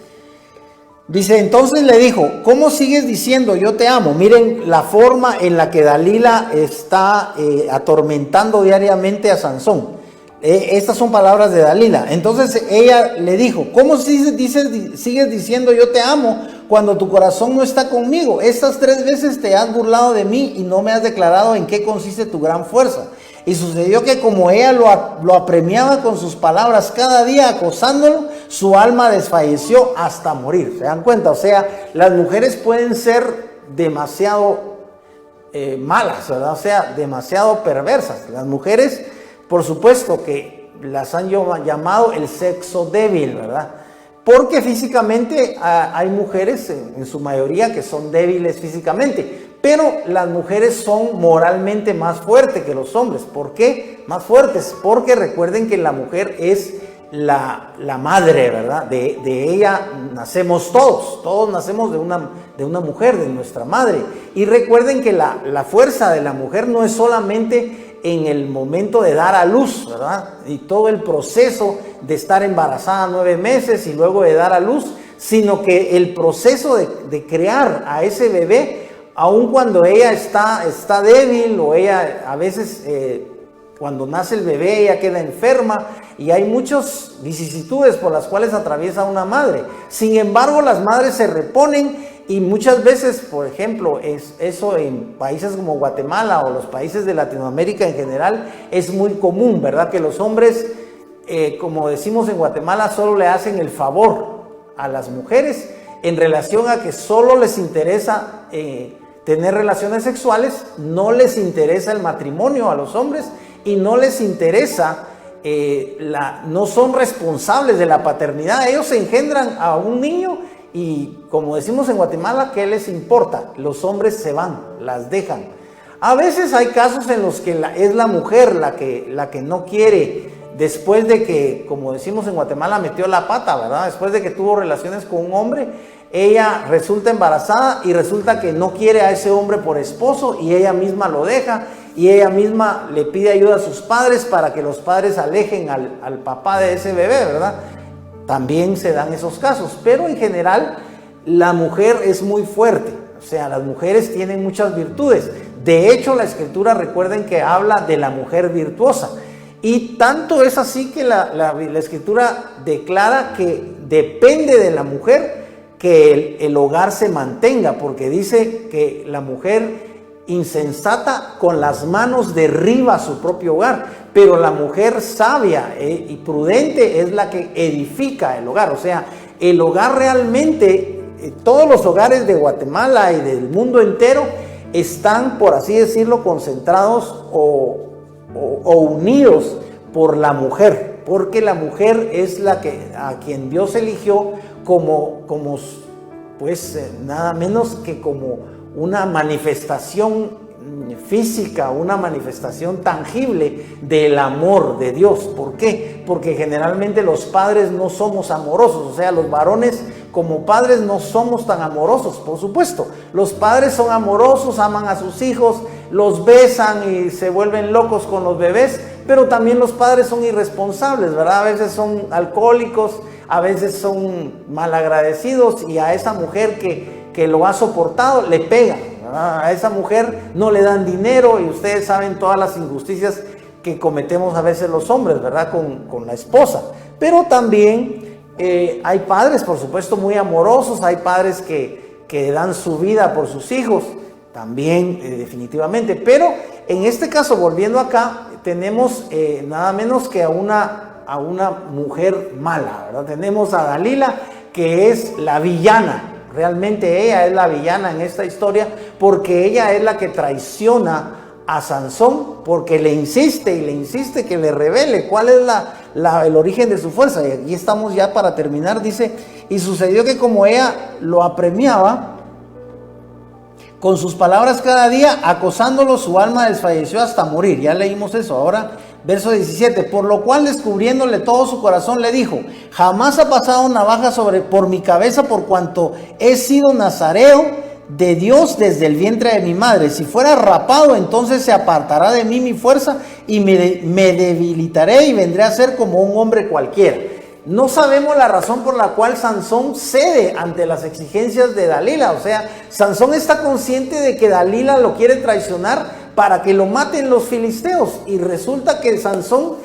Dice, entonces le dijo, ¿cómo sigues diciendo yo te amo? Miren la forma en la que Dalila está atormentando diariamente a Sansón. Estas son palabras de Dalila. Entonces ella le dijo, ¿cómo sigues diciendo yo te amo cuando tu corazón no está conmigo? Estas 3 veces te has burlado de mí y no me has declarado en qué consiste tu gran fuerza. Y sucedió que como ella lo apremiaba con sus palabras cada día acosándolo, su alma desfalleció hasta morir. ¿Se dan cuenta? O sea, las mujeres pueden ser demasiado malas, ¿verdad? O sea, demasiado perversas. Las mujeres, por supuesto que las han llamado el sexo débil, ¿verdad? Porque físicamente hay mujeres, en su mayoría, que son débiles físicamente. Pero las mujeres son moralmente más fuertes que los hombres. ¿Por qué? Más fuertes. Porque recuerden que la mujer es la madre, ¿verdad? De ella nacemos todos. Todos nacemos de una mujer, de nuestra madre. Y recuerden que la fuerza de la mujer no es solamente en el momento de dar a luz, ¿verdad? Y todo el proceso de estar embarazada 9 meses y luego de dar a luz, sino que el proceso de crear a ese bebé, aun cuando ella está débil o ella a veces cuando nace el bebé ella queda enferma y hay muchas vicisitudes por las cuales atraviesa una madre. Sin embargo, las madres se reponen y muchas veces, por ejemplo, eso en países como Guatemala o los países de Latinoamérica en general es muy común, ¿verdad? Que los hombres, como decimos en Guatemala, solo le hacen el favor a las mujeres en relación a que solo les interesa tener relaciones sexuales, no les interesa el matrimonio a los hombres y no les interesa, no son responsables de la paternidad. Ellos engendran a un niño y, como decimos en Guatemala, ¿qué les importa? Los hombres se van, las dejan. A veces hay casos en los que es la mujer la que no quiere, después de que, como decimos en Guatemala, metió la pata, ¿verdad? Después de que tuvo relaciones con un hombre, ella resulta embarazada y resulta que no quiere a ese hombre por esposo y ella misma lo deja y ella misma le pide ayuda a sus padres para que los padres alejen al papá de ese bebé, ¿verdad? También se dan esos casos, pero en general la mujer es muy fuerte, o sea, las mujeres tienen muchas virtudes. De hecho, la Escritura, recuerden que habla de la mujer virtuosa. Y tanto es así que la Escritura declara que depende de la mujer que el hogar se mantenga, porque dice que la mujer insensata con las manos derriba su propio hogar, pero la mujer sabia y prudente es la que edifica el hogar. O sea, el hogar realmente, todos los hogares de Guatemala y del mundo entero están, por así decirlo, concentrados o unidos por la mujer, porque la mujer es a quien Dios eligió como pues nada menos que como una manifestación física, una manifestación tangible del amor de Dios. ¿Por qué? Porque generalmente los padres no somos amorosos, o sea, los varones como padres no somos tan amorosos, por supuesto. Los padres son amorosos, aman a sus hijos, los besan y se vuelven locos con los bebés, pero también los padres son irresponsables, ¿verdad? A veces son alcohólicos, a veces son malagradecidos y a esa mujer que lo ha soportado le pegan, ¿verdad? A esa mujer no le dan dinero y ustedes saben todas las injusticias que cometemos a veces los hombres, ¿verdad? Con la esposa. Pero también hay padres, por supuesto, muy amorosos, hay padres que dan su vida por sus hijos, también definitivamente. Pero en este caso, volviendo acá, tenemos nada menos que a una mujer mala, ¿verdad? Tenemos a Dalila, que es la villana. Realmente ella es la villana en esta historia, porque ella es la que traiciona a Sansón, porque le insiste que le revele cuál es el origen de su fuerza. Y aquí estamos ya para terminar. Dice, y sucedió que como ella lo apremiaba con sus palabras cada día, acosándolo, su alma desfalleció hasta morir. Ya leímos eso. Ahora, verso 17, por lo cual, descubriéndole todo su corazón, le dijo, jamás ha pasado navaja por mi cabeza, por cuanto he sido nazareo de Dios desde el vientre de mi madre. Si fuera rapado, entonces se apartará de mí mi fuerza y me debilitaré y vendré a ser como un hombre cualquiera. No sabemos la razón por la cual Sansón cede ante las exigencias de Dalila. O sea, Sansón está consciente de que Dalila lo quiere traicionar para que lo maten los filisteos. Y resulta que Sansón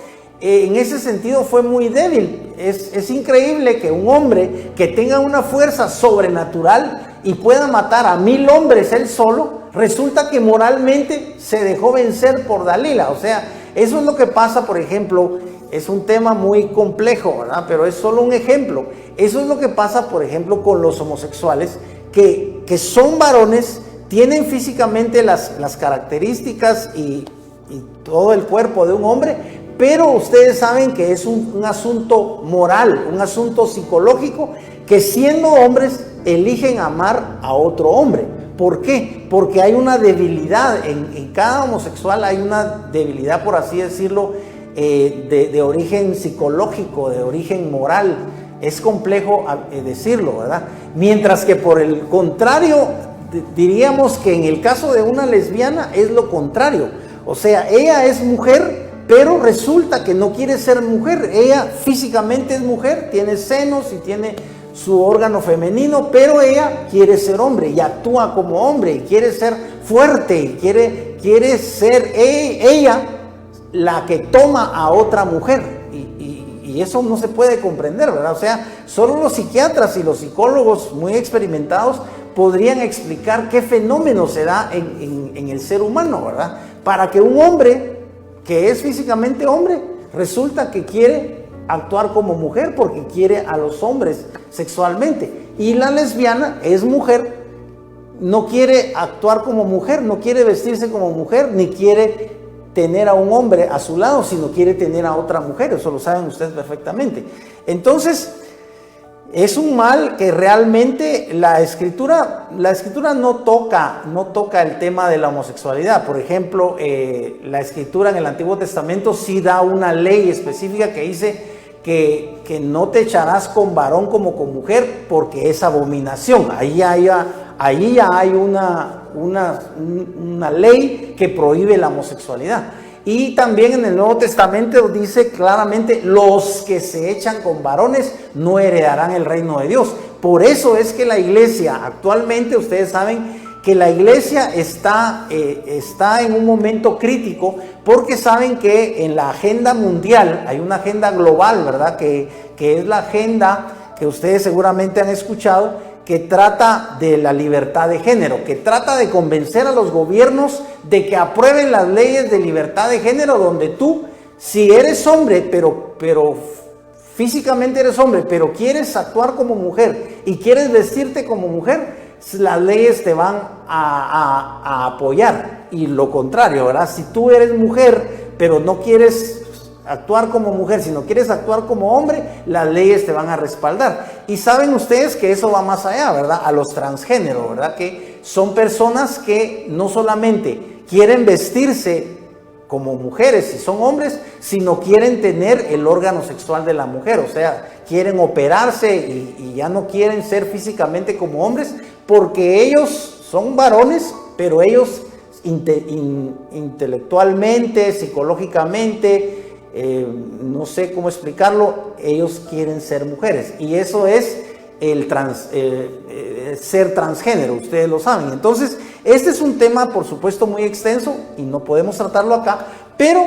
en ese sentido fue muy débil. Es increíble que un hombre que tenga una fuerza sobrenatural y pueda matar a 1000 hombres él solo, resulta que moralmente se dejó vencer por Dalila. O sea, eso es lo que pasa, por ejemplo. Es un tema muy complejo, ¿verdad? Pero es solo un ejemplo. Eso es lo que pasa, por ejemplo, con los homosexuales, que son varones, tienen físicamente las características y todo el cuerpo de un hombre, pero ustedes saben que es un asunto moral, un asunto psicológico, que siendo hombres eligen amar a otro hombre. ¿Por qué? Porque hay una debilidad, en cada homosexual hay una debilidad, por así decirlo, de origen psicológico, de origen moral. Es complejo decirlo, ¿verdad? Mientras que por el contrario, diríamos que en el caso de una lesbiana es lo contrario. O sea, ella es mujer, pero resulta que no quiere ser mujer. Ella físicamente es mujer, tiene senos y tiene su órgano femenino, pero ella quiere ser hombre y actúa como hombre y quiere ser fuerte y quiere ser ella la que toma a otra mujer, y eso no se puede comprender, ¿verdad? O sea, solo los psiquiatras y los psicólogos muy experimentados podrían explicar qué fenómeno se da en el ser humano, ¿verdad? Para que un hombre que es físicamente hombre resulta que quiere actuar como mujer porque quiere a los hombres sexualmente, y la lesbiana es mujer, no quiere actuar como mujer, no quiere vestirse como mujer, ni quiere tener a un hombre a su lado, sino quiere tener a otra mujer. Eso lo saben ustedes perfectamente. Entonces, es un mal que realmente la escritura no toca el tema de la homosexualidad. Por ejemplo, la escritura en el Antiguo Testamento sí da una ley específica que dice que no te echarás con varón como con mujer, porque es abominación. Ahí ya hay una ley que prohíbe la homosexualidad. Y también en el Nuevo Testamento dice claramente: los que se echan con varones no heredarán el reino de Dios. Por eso es que la iglesia actualmente, ustedes saben que la iglesia está en un momento crítico, porque saben que en la agenda mundial hay una agenda global, ¿verdad? Que es la agenda que ustedes seguramente han escuchado, que trata de la libertad de género, que trata de convencer a los gobiernos de que aprueben las leyes de libertad de género, donde tú, si eres hombre, pero físicamente eres hombre, pero quieres actuar como mujer y quieres vestirte como mujer, las leyes te van a apoyar. Y lo contrario, ¿verdad? Si tú eres mujer, pero no quieres actuar como mujer, si no quieres actuar como hombre, las leyes te van a respaldar. Y saben ustedes que eso va más allá, ¿verdad? A los transgéneros, ¿verdad? Que son personas que no solamente quieren vestirse como mujeres si son hombres, sino quieren tener el órgano sexual de la mujer. O sea, quieren operarse y ya no quieren ser físicamente como hombres, porque ellos son varones, pero ellos intelectualmente, psicológicamente, no sé cómo explicarlo, ellos quieren ser mujeres, y eso es ser transgénero, ustedes lo saben. Entonces, este es un tema, por supuesto, muy extenso y no podemos tratarlo acá, pero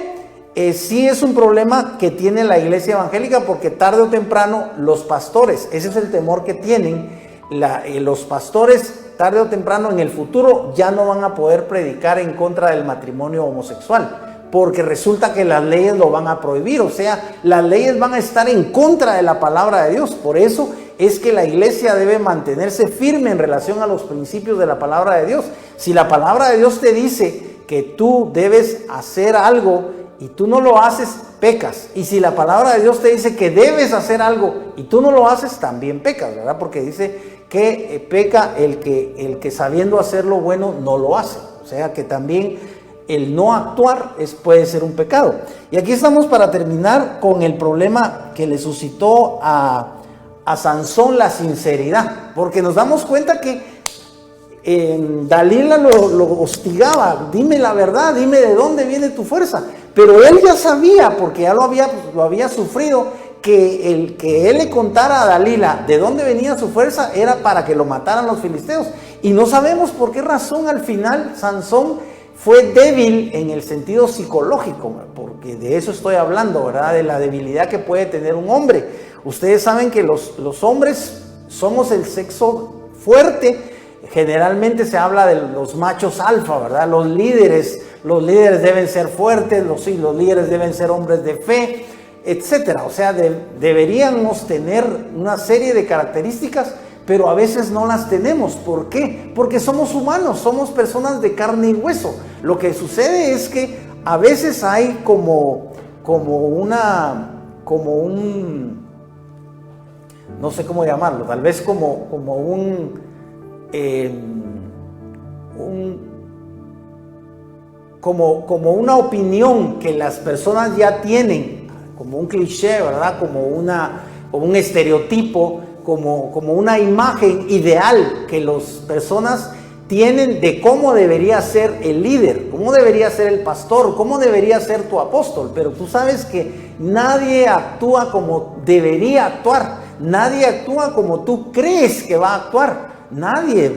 sí es un problema que tiene la iglesia evangélica, porque tarde o temprano los pastores, ese es el temor que tienen, los pastores tarde o temprano en el futuro ya no van a poder predicar en contra del matrimonio homosexual, porque resulta que las leyes lo van a prohibir. O sea, las leyes van a estar en contra de la palabra de Dios. Por eso es que la iglesia debe mantenerse firme en relación a los principios de la palabra de Dios. Si la palabra de Dios te dice que tú debes hacer algo y tú no lo haces, pecas. Y si la palabra de Dios te dice que debes hacer algo y tú no lo haces, también pecas, ¿verdad? Porque dice que peca el que sabiendo hacer lo bueno no lo hace. O sea que también el no actuar puede ser un pecado. Y aquí estamos para terminar con el problema que le suscitó a Sansón la sinceridad, porque nos damos cuenta que Dalila lo hostigaba: dime la verdad, dime de dónde viene tu fuerza. Pero él ya sabía, porque ya lo había sufrido, que el que él le contara a Dalila de dónde venía su fuerza era para que lo mataran los filisteos. Y no sabemos por qué razón al final Sansón fue débil en el sentido psicológico, porque de eso estoy hablando, ¿verdad? De la debilidad que puede tener un hombre. Ustedes saben que los hombres somos el sexo fuerte. Generalmente se habla de los machos alfa, ¿verdad? Los líderes deben ser fuertes, los líderes deben ser hombres de fe, etcétera. O sea, deberíamos tener una serie de características, pero a veces no las tenemos. ¿Por qué? Porque somos humanos, somos personas de carne y hueso. Lo que sucede es que a veces hay no sé cómo llamarlo, tal vez como una opinión que las personas ya tienen, como un cliché, ¿verdad? Como un estereotipo, como una imagen ideal que las personas tienen de cómo debería ser el líder, cómo debería ser el pastor, cómo debería ser tu apóstol. Pero tú sabes que nadie actúa como debería actuar, nadie actúa como tú crees que va a actuar, nadie,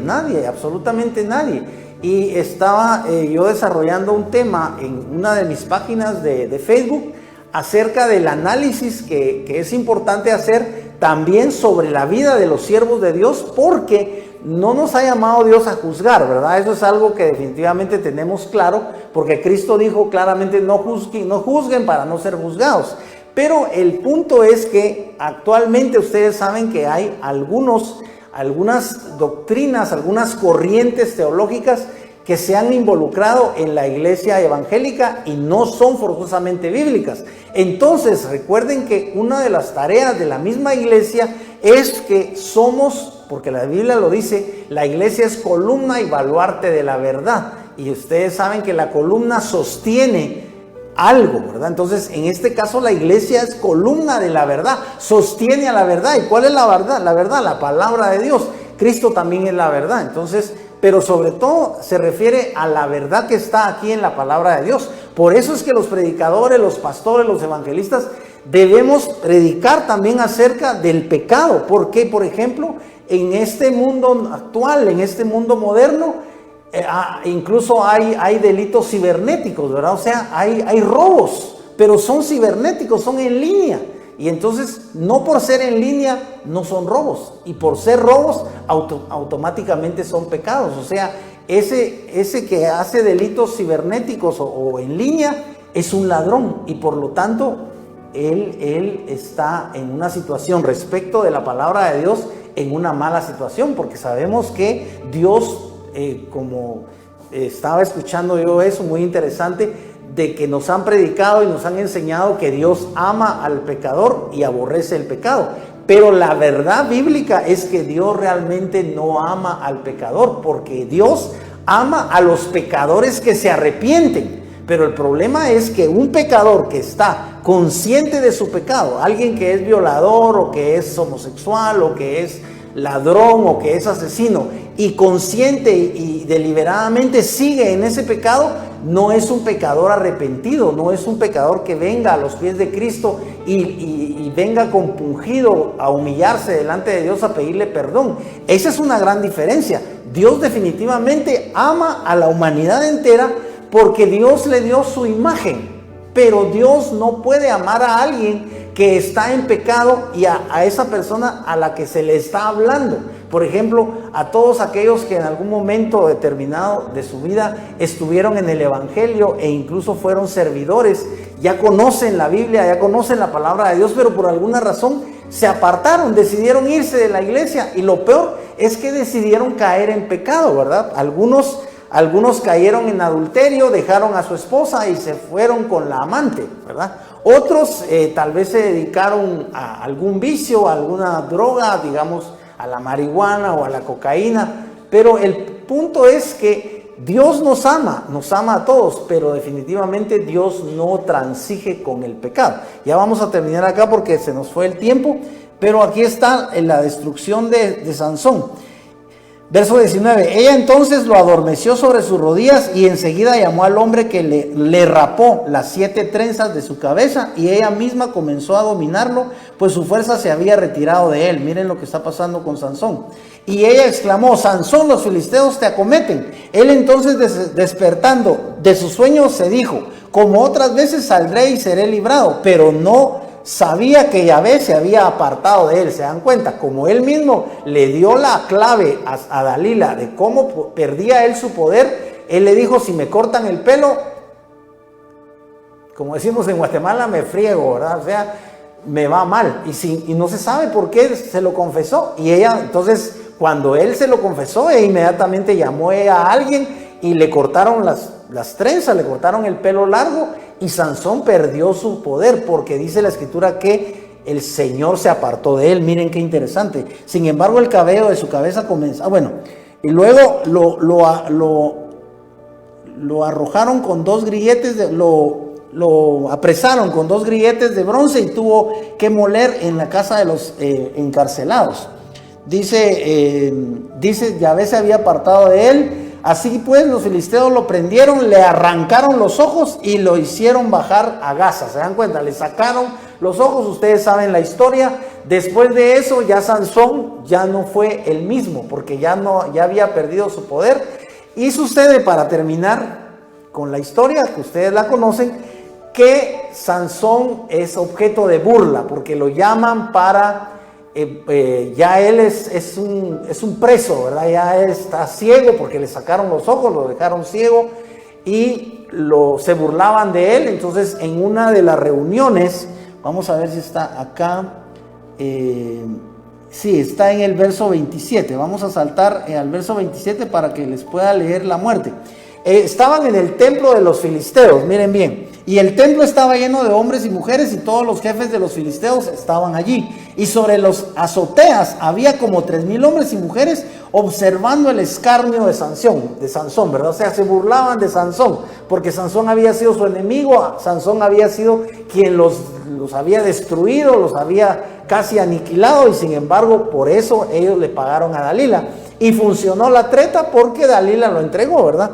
absolutamente nadie. Y estaba yo desarrollando un tema en una de mis páginas de Facebook acerca del análisis que es importante hacer también sobre la vida de los siervos de Dios, porque no nos ha llamado Dios a juzgar, ¿verdad? Eso es algo que definitivamente tenemos claro, porque Cristo dijo claramente: no juzguen para no ser juzgados. Pero el punto es que actualmente ustedes saben que hay algunas doctrinas, algunas corrientes teológicas que se han involucrado en la iglesia evangélica y no son forzosamente bíblicas. Entonces, recuerden que una de las tareas de la misma iglesia es que somos, porque la Biblia lo dice, la iglesia es columna y baluarte de la verdad. Y ustedes saben que la columna sostiene algo, ¿verdad? Entonces, en este caso, la iglesia es columna de la verdad, sostiene a la verdad. ¿Y cuál es la verdad? La verdad, la palabra de Dios. Cristo también es la verdad. Entonces, pero sobre todo se refiere a la verdad que está aquí en la palabra de Dios. Por eso es que los predicadores, los pastores, los evangelistas debemos predicar también acerca del pecado. Porque, por ejemplo, en este mundo actual, en este mundo moderno, incluso hay delitos cibernéticos, ¿verdad? O sea, hay robos, pero son cibernéticos, son en línea. Y entonces, no por ser en línea, no son robos. Y por ser robos, automáticamente son pecados. O sea, ese que hace delitos cibernéticos o en línea es un ladrón. Y por lo tanto, él está en una situación respecto de la palabra de Dios, en una mala situación. Porque sabemos que Dios, como estaba escuchando yo eso, muy interesante, de que nos han predicado y nos han enseñado que Dios ama al pecador y aborrece el pecado. Pero la verdad bíblica es que Dios realmente no ama al pecador, porque Dios ama a los pecadores que se arrepienten. Pero el problema es que un pecador que está consciente de su pecado, alguien que es violador o que es homosexual o que es ladrón o que es asesino, y consciente y deliberadamente sigue en ese pecado, no es un pecador arrepentido, no es un pecador que venga a los pies de Cristo y venga compungido a humillarse delante de Dios a pedirle perdón. Esa es una gran diferencia. Dios definitivamente ama a la humanidad entera porque Dios le dio su imagen, pero Dios no puede amar a alguien que está en pecado y a esa persona a la que se le está hablando. Por ejemplo, a todos aquellos que en algún momento determinado de su vida estuvieron en el Evangelio e incluso fueron servidores, ya conocen la Biblia, ya conocen la palabra de Dios, pero por alguna razón se apartaron, decidieron irse de la iglesia, y lo peor es que decidieron caer en pecado, ¿verdad? Algunos cayeron en adulterio, dejaron a su esposa y se fueron con la amante, ¿verdad? Otros tal vez se dedicaron a algún vicio, a alguna droga, digamos, a la marihuana o a la cocaína. Pero el punto es que Dios nos ama a todos, pero definitivamente Dios no transige con el pecado. Ya vamos a terminar acá porque se nos fue el tiempo, pero aquí está la destrucción de Sansón. Verso 19, ella entonces lo adormeció sobre sus rodillas y enseguida llamó al hombre que le rapó las 7 trenzas de su cabeza y ella misma comenzó a dominarlo, pues su fuerza se había retirado de él. Miren lo que está pasando con Sansón. Y ella exclamó, Sansón, los filisteos te acometen. Él entonces despertando de su sueño se dijo, como otras veces saldré y seré librado, pero no sabía que Yahvé se había apartado de él. ¿Se dan cuenta? Como él mismo le dio la clave a Dalila de cómo perdía él su poder, él le dijo, si me cortan el pelo, como decimos en Guatemala, me friego, ¿verdad? O sea, me va mal. Y no se sabe por qué se lo confesó. Y ella, entonces, cuando él se lo confesó, ella inmediatamente llamó a alguien y le cortaron las trenzas, le cortaron el pelo largo. Y Sansón perdió su poder porque dice la escritura que el Señor se apartó de él. Miren qué interesante. Sin embargo, el cabello de su cabeza comenzó. Bueno, y luego lo arrojaron con 2 grilletes, lo apresaron con 2 grilletes de bronce y tuvo que moler en la casa de los encarcelados. Dice, Yahvé se había apartado de él. Así pues los filisteos lo prendieron, le arrancaron los ojos y lo hicieron bajar a Gaza. ¿Se dan cuenta? Le sacaron los ojos, ustedes saben la historia. Después de eso ya Sansón ya no fue el mismo, porque ya había perdido su poder. Y sucede, para terminar con la historia, que ustedes la conocen, que Sansón es objeto de burla, porque lo llaman para... ya él es un preso, ¿verdad? Ya está ciego porque le sacaron los ojos, lo dejaron ciego y se burlaban de él. Entonces, en una de las reuniones, vamos a ver si está acá, sí, está en el verso 27. Vamos a saltar al verso 27 para que les pueda leer la muerte. Estaban en el templo de los filisteos, miren bien, y el templo estaba lleno de hombres y mujeres y todos los jefes de los filisteos estaban allí, y sobre los azoteas había como 3,000 hombres y mujeres observando el escarnio de Sansón, ¿verdad? O sea, se burlaban de Sansón, porque Sansón había sido su enemigo, Sansón había sido quien los había destruido, los había casi aniquilado, y sin embargo, por eso ellos le pagaron a Dalila, y funcionó la treta porque Dalila lo entregó, ¿verdad?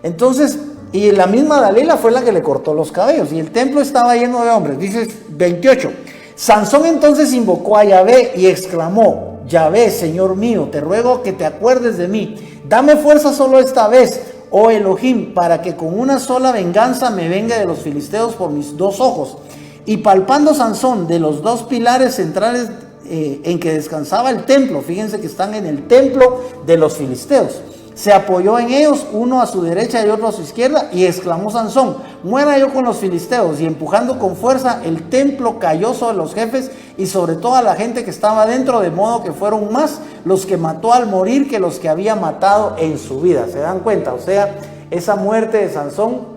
Entonces, y la misma Dalila fue la que le cortó los cabellos, y el templo estaba lleno de hombres. Dice 28, Sansón entonces invocó a Yahvé y exclamó, Yahvé, Señor mío, te ruego que te acuerdes de mí, dame fuerza solo esta vez, oh Elohim, para que con una sola venganza me venga de los filisteos por mis 2 ojos. Y palpando Sansón de los 2 pilares centrales en que descansaba el templo, fíjense que están en el templo de los filisteos, se apoyó en ellos, uno a su derecha y otro a su izquierda, y exclamó Sansón, muera yo con los filisteos. Y empujando con fuerza, el templo cayó sobre los jefes y sobre toda la gente que estaba dentro, de modo que fueron más los que mató al morir que los que había matado en su vida. ¿Se dan cuenta? O sea, esa muerte de Sansón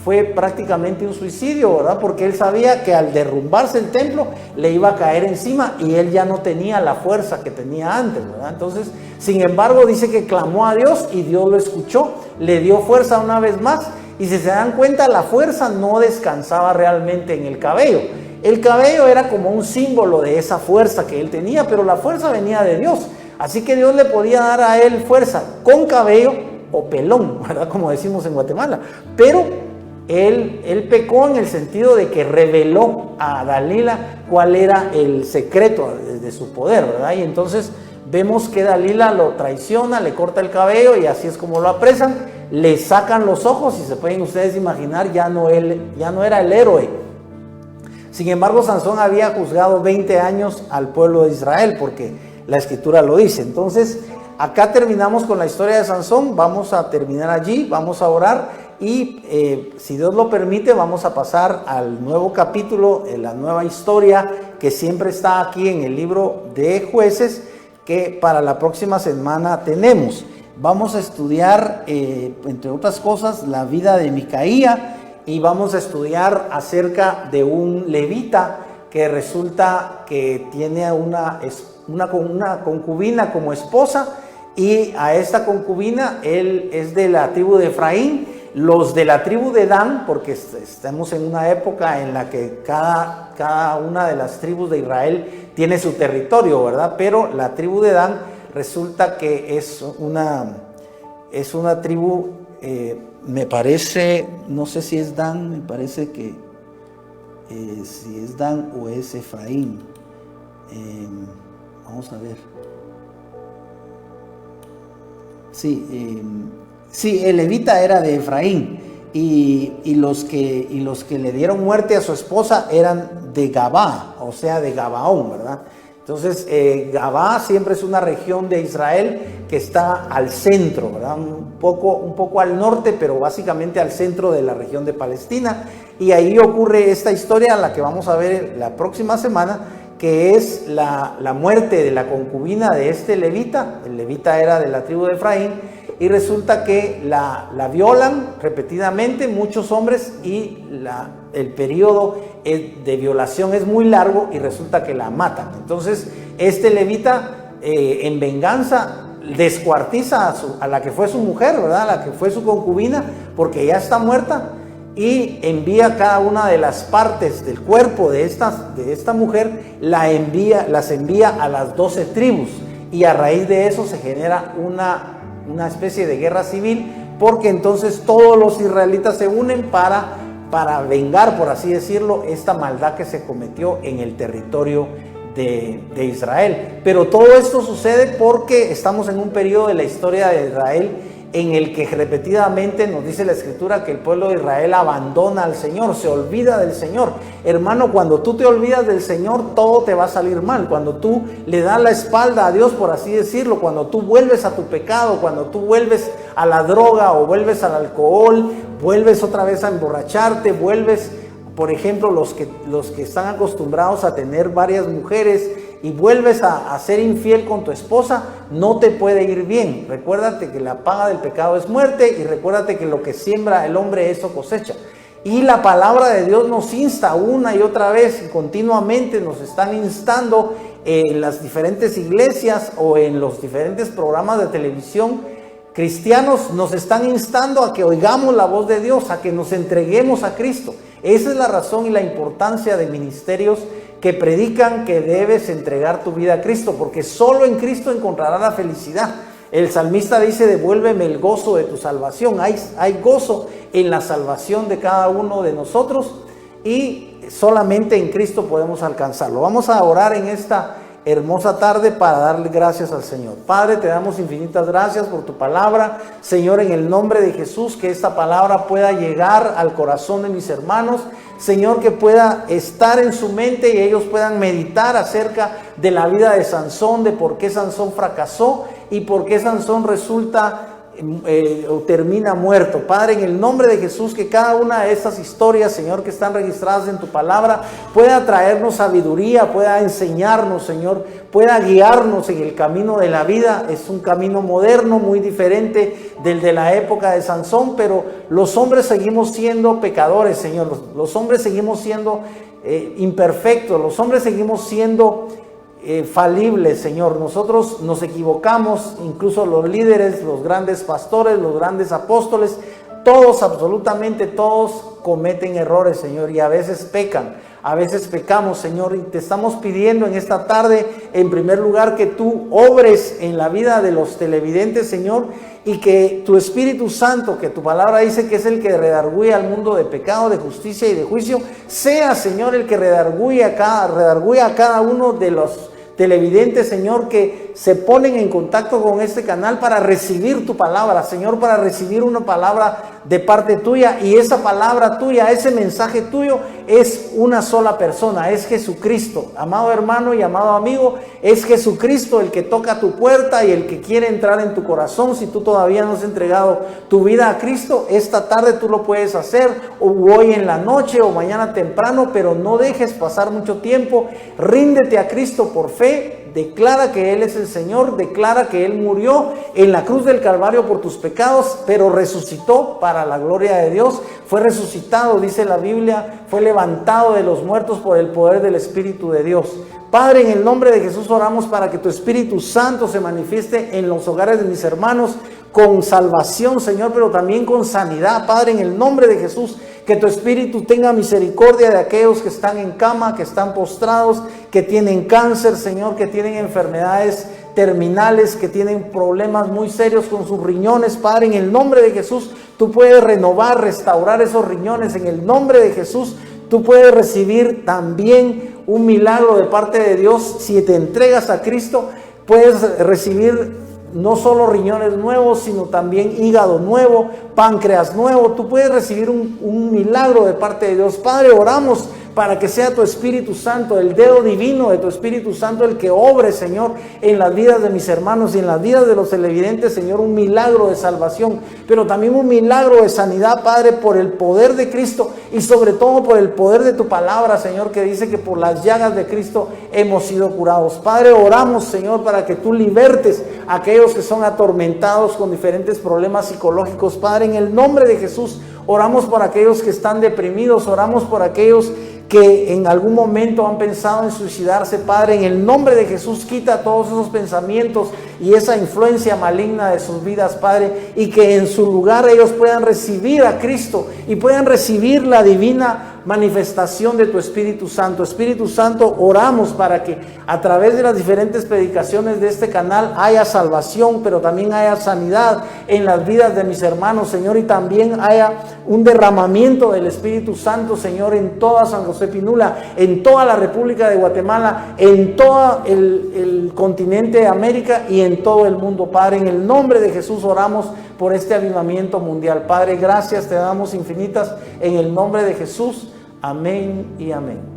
fue prácticamente un suicidio, ¿verdad? Porque él sabía que al derrumbarse el templo le iba a caer encima y él ya no tenía la fuerza que tenía antes, ¿verdad? Entonces, sin embargo, dice que clamó a Dios y Dios lo escuchó, le dio fuerza una vez más. Y si se dan cuenta, la fuerza no descansaba realmente en el cabello. El cabello era como un símbolo de esa fuerza que él tenía, pero la fuerza venía de Dios. Así que Dios le podía dar a él fuerza con cabello o pelón, ¿verdad? Como decimos en Guatemala. Pero él pecó en el sentido de que reveló a Dalila cuál era el secreto de su poder, ¿verdad? Y entonces vemos que Dalila lo traiciona, le corta el cabello y así es como lo apresan, le sacan los ojos y se pueden ustedes imaginar, ya no era el héroe. Sin embargo, Sansón había juzgado 20 años al pueblo de Israel, porque la escritura lo dice. Entonces, acá terminamos con la historia de Sansón, vamos a terminar allí, vamos a orar. Y si Dios lo permite, vamos a pasar al nuevo capítulo, la nueva historia que siempre está aquí en el libro de Jueces, que para la próxima semana tenemos. Vamos a estudiar, entre otras cosas, la vida de Micaía, y vamos a estudiar acerca de un levita que resulta que tiene una concubina como esposa, y a esta concubina él es de la tribu de Efraín. Los de la tribu de Dan, porque estamos en una época en la que cada una de las tribus de Israel tiene su territorio, ¿verdad? Pero la tribu de Dan resulta que es una tribu, me parece, no sé si es Dan, me parece que si es Dan o es Efraín. Vamos a ver. Sí, el levita era de Efraín, y los que le dieron muerte a su esposa eran de Gabá, o sea, de Gabaón, ¿verdad? Entonces, Gabá siempre es una región de Israel que está al centro, ¿verdad? Un poco al norte, pero básicamente al centro de la región de Palestina. Y ahí ocurre esta historia, la que vamos a ver la próxima semana, que es la muerte de la concubina de este levita. El levita era de la tribu de Efraín, y resulta que la violan repetidamente muchos hombres, y el periodo de violación es muy largo, y resulta que la matan. Entonces este levita, en venganza, descuartiza a la que fue su mujer, ¿verdad? A la que fue su concubina, porque ya está muerta, y envía cada una de las partes del cuerpo de esta mujer, las envía a las 12 tribus, y a raíz de eso se genera una especie de guerra civil, porque entonces todos los israelitas se unen para vengar, por así decirlo, esta maldad que se cometió en el territorio de Israel. Pero todo esto sucede porque estamos en un periodo de la historia de Israel en el que repetidamente nos dice la Escritura que el pueblo de Israel abandona al Señor, se olvida del Señor. Hermano, cuando tú te olvidas del Señor, todo te va a salir mal. Cuando tú le das la espalda a Dios, por así decirlo, cuando tú vuelves a tu pecado, cuando tú vuelves a la droga o vuelves al alcohol, vuelves otra vez a emborracharte, vuelves, por ejemplo, los que están acostumbrados a tener varias mujeres, y vuelves a ser infiel con tu esposa, no te puede ir bien. Recuérdate que la paga del pecado es muerte, y recuérdate que lo que siembra el hombre, eso cosecha. Y la palabra de Dios nos insta una y otra vez, y continuamente nos están instando en las diferentes iglesias o en los diferentes programas de televisión cristianos, nos están instando a que oigamos la voz de Dios, a que nos entreguemos a Cristo. Esa es la razón y la importancia de ministerios que predican que debes entregar tu vida a Cristo, porque solo en Cristo encontrarás la felicidad. El salmista dice: devuélveme el gozo de tu salvación. Hay gozo en la salvación de cada uno de nosotros, y solamente en Cristo podemos alcanzarlo. Vamos a orar en esta hermosa tarde para darle gracias al Señor. Padre, te damos infinitas gracias por tu palabra. Señor, en el nombre de Jesús, que esta palabra pueda llegar al corazón de mis hermanos. Señor, que pueda estar en su mente y ellos puedan meditar acerca de la vida de Sansón, de por qué Sansón fracasó y por qué Sansón resulta o termina muerto. Padre, en el nombre de Jesús, que cada una de estas historias, Señor, que están registradas en tu palabra, pueda traernos sabiduría, pueda enseñarnos, Señor, pueda guiarnos en el camino de la vida. Es un camino moderno, muy diferente del de la época de Sansón, pero los hombres seguimos siendo pecadores, Señor. Los hombres seguimos siendo imperfectos, los hombres seguimos siendo falibles, Señor. Nosotros nos equivocamos, incluso los líderes, los grandes pastores, los grandes apóstoles, todos, absolutamente todos cometen errores, Señor, y a veces pecan, a veces pecamos, Señor, y te estamos pidiendo en esta tarde, en primer lugar, que tú obres en la vida de los televidentes, Señor, y que tu Espíritu Santo, que tu palabra dice que es el que redarguye al mundo de pecado, de justicia y de juicio, sea, Señor, el que redarguye a cada uno de los televidentes, Señor, que se ponen en contacto con este canal para recibir tu palabra, Señor, para recibir una palabra de parte tuya, y esa palabra tuya, ese mensaje tuyo es una sola persona, es Jesucristo. Amado hermano y amado amigo, es Jesucristo el que toca tu puerta y el que quiere entrar en tu corazón. Si tú todavía no has entregado tu vida a Cristo, esta tarde tú lo puedes hacer, o hoy en la noche o mañana temprano, pero no dejes pasar mucho tiempo. Ríndete a Cristo por fe. Declara que Él es el Señor, declara que Él murió en la cruz del Calvario por tus pecados, pero resucitó para la gloria de Dios. Fue resucitado, dice la Biblia, fue levantado de los muertos por el poder del Espíritu de Dios. Padre, en el nombre de Jesús oramos para que tu Espíritu Santo se manifieste en los hogares de mis hermanos con salvación, Señor, pero también con sanidad. Padre, en el nombre de Jesús, que tu Espíritu tenga misericordia de aquellos que están en cama, que están postrados, que tienen cáncer, Señor, que tienen enfermedades terminales, que tienen problemas muy serios con sus riñones, Padre, en el nombre de Jesús, tú puedes renovar, restaurar esos riñones, en el nombre de Jesús. Tú puedes recibir también un milagro de parte de Dios. Si te entregas a Cristo, puedes recibir no solo riñones nuevos, sino también hígado nuevo, páncreas nuevo. Tú puedes recibir un milagro de parte de Dios. Padre, oramos para que sea tu Espíritu Santo, el dedo divino de tu Espíritu Santo, el que obre, Señor, en las vidas de mis hermanos y en las vidas de los televidentes, Señor, un milagro de salvación, pero también un milagro de sanidad, Padre, por el poder de Cristo y sobre todo por el poder de tu palabra, Señor, que dice que por las llagas de Cristo hemos sido curados. Padre, oramos, Señor, para que tú libertes a aquellos que son atormentados con diferentes problemas psicológicos. Padre, en el nombre de Jesús, oramos por aquellos que están deprimidos, oramos por aquellos que en algún momento han pensado en suicidarse. Padre, en el nombre de Jesús, quita todos esos pensamientos y esa influencia maligna de sus vidas, Padre, y que en su lugar ellos puedan recibir a Cristo y puedan recibir la divina manifestación de tu Espíritu Santo. Espíritu Santo, oramos para que a través de las diferentes predicaciones de este canal haya salvación, pero también haya sanidad en las vidas de mis hermanos, Señor, y también haya un derramamiento del Espíritu Santo, Señor, en toda San José Pinula, en toda la República de Guatemala, en todo el continente de América y en todo el mundo. Padre, en el nombre de Jesús oramos por este avivamiento mundial. Padre, gracias te damos infinitas en el nombre de Jesús. Amén y amén.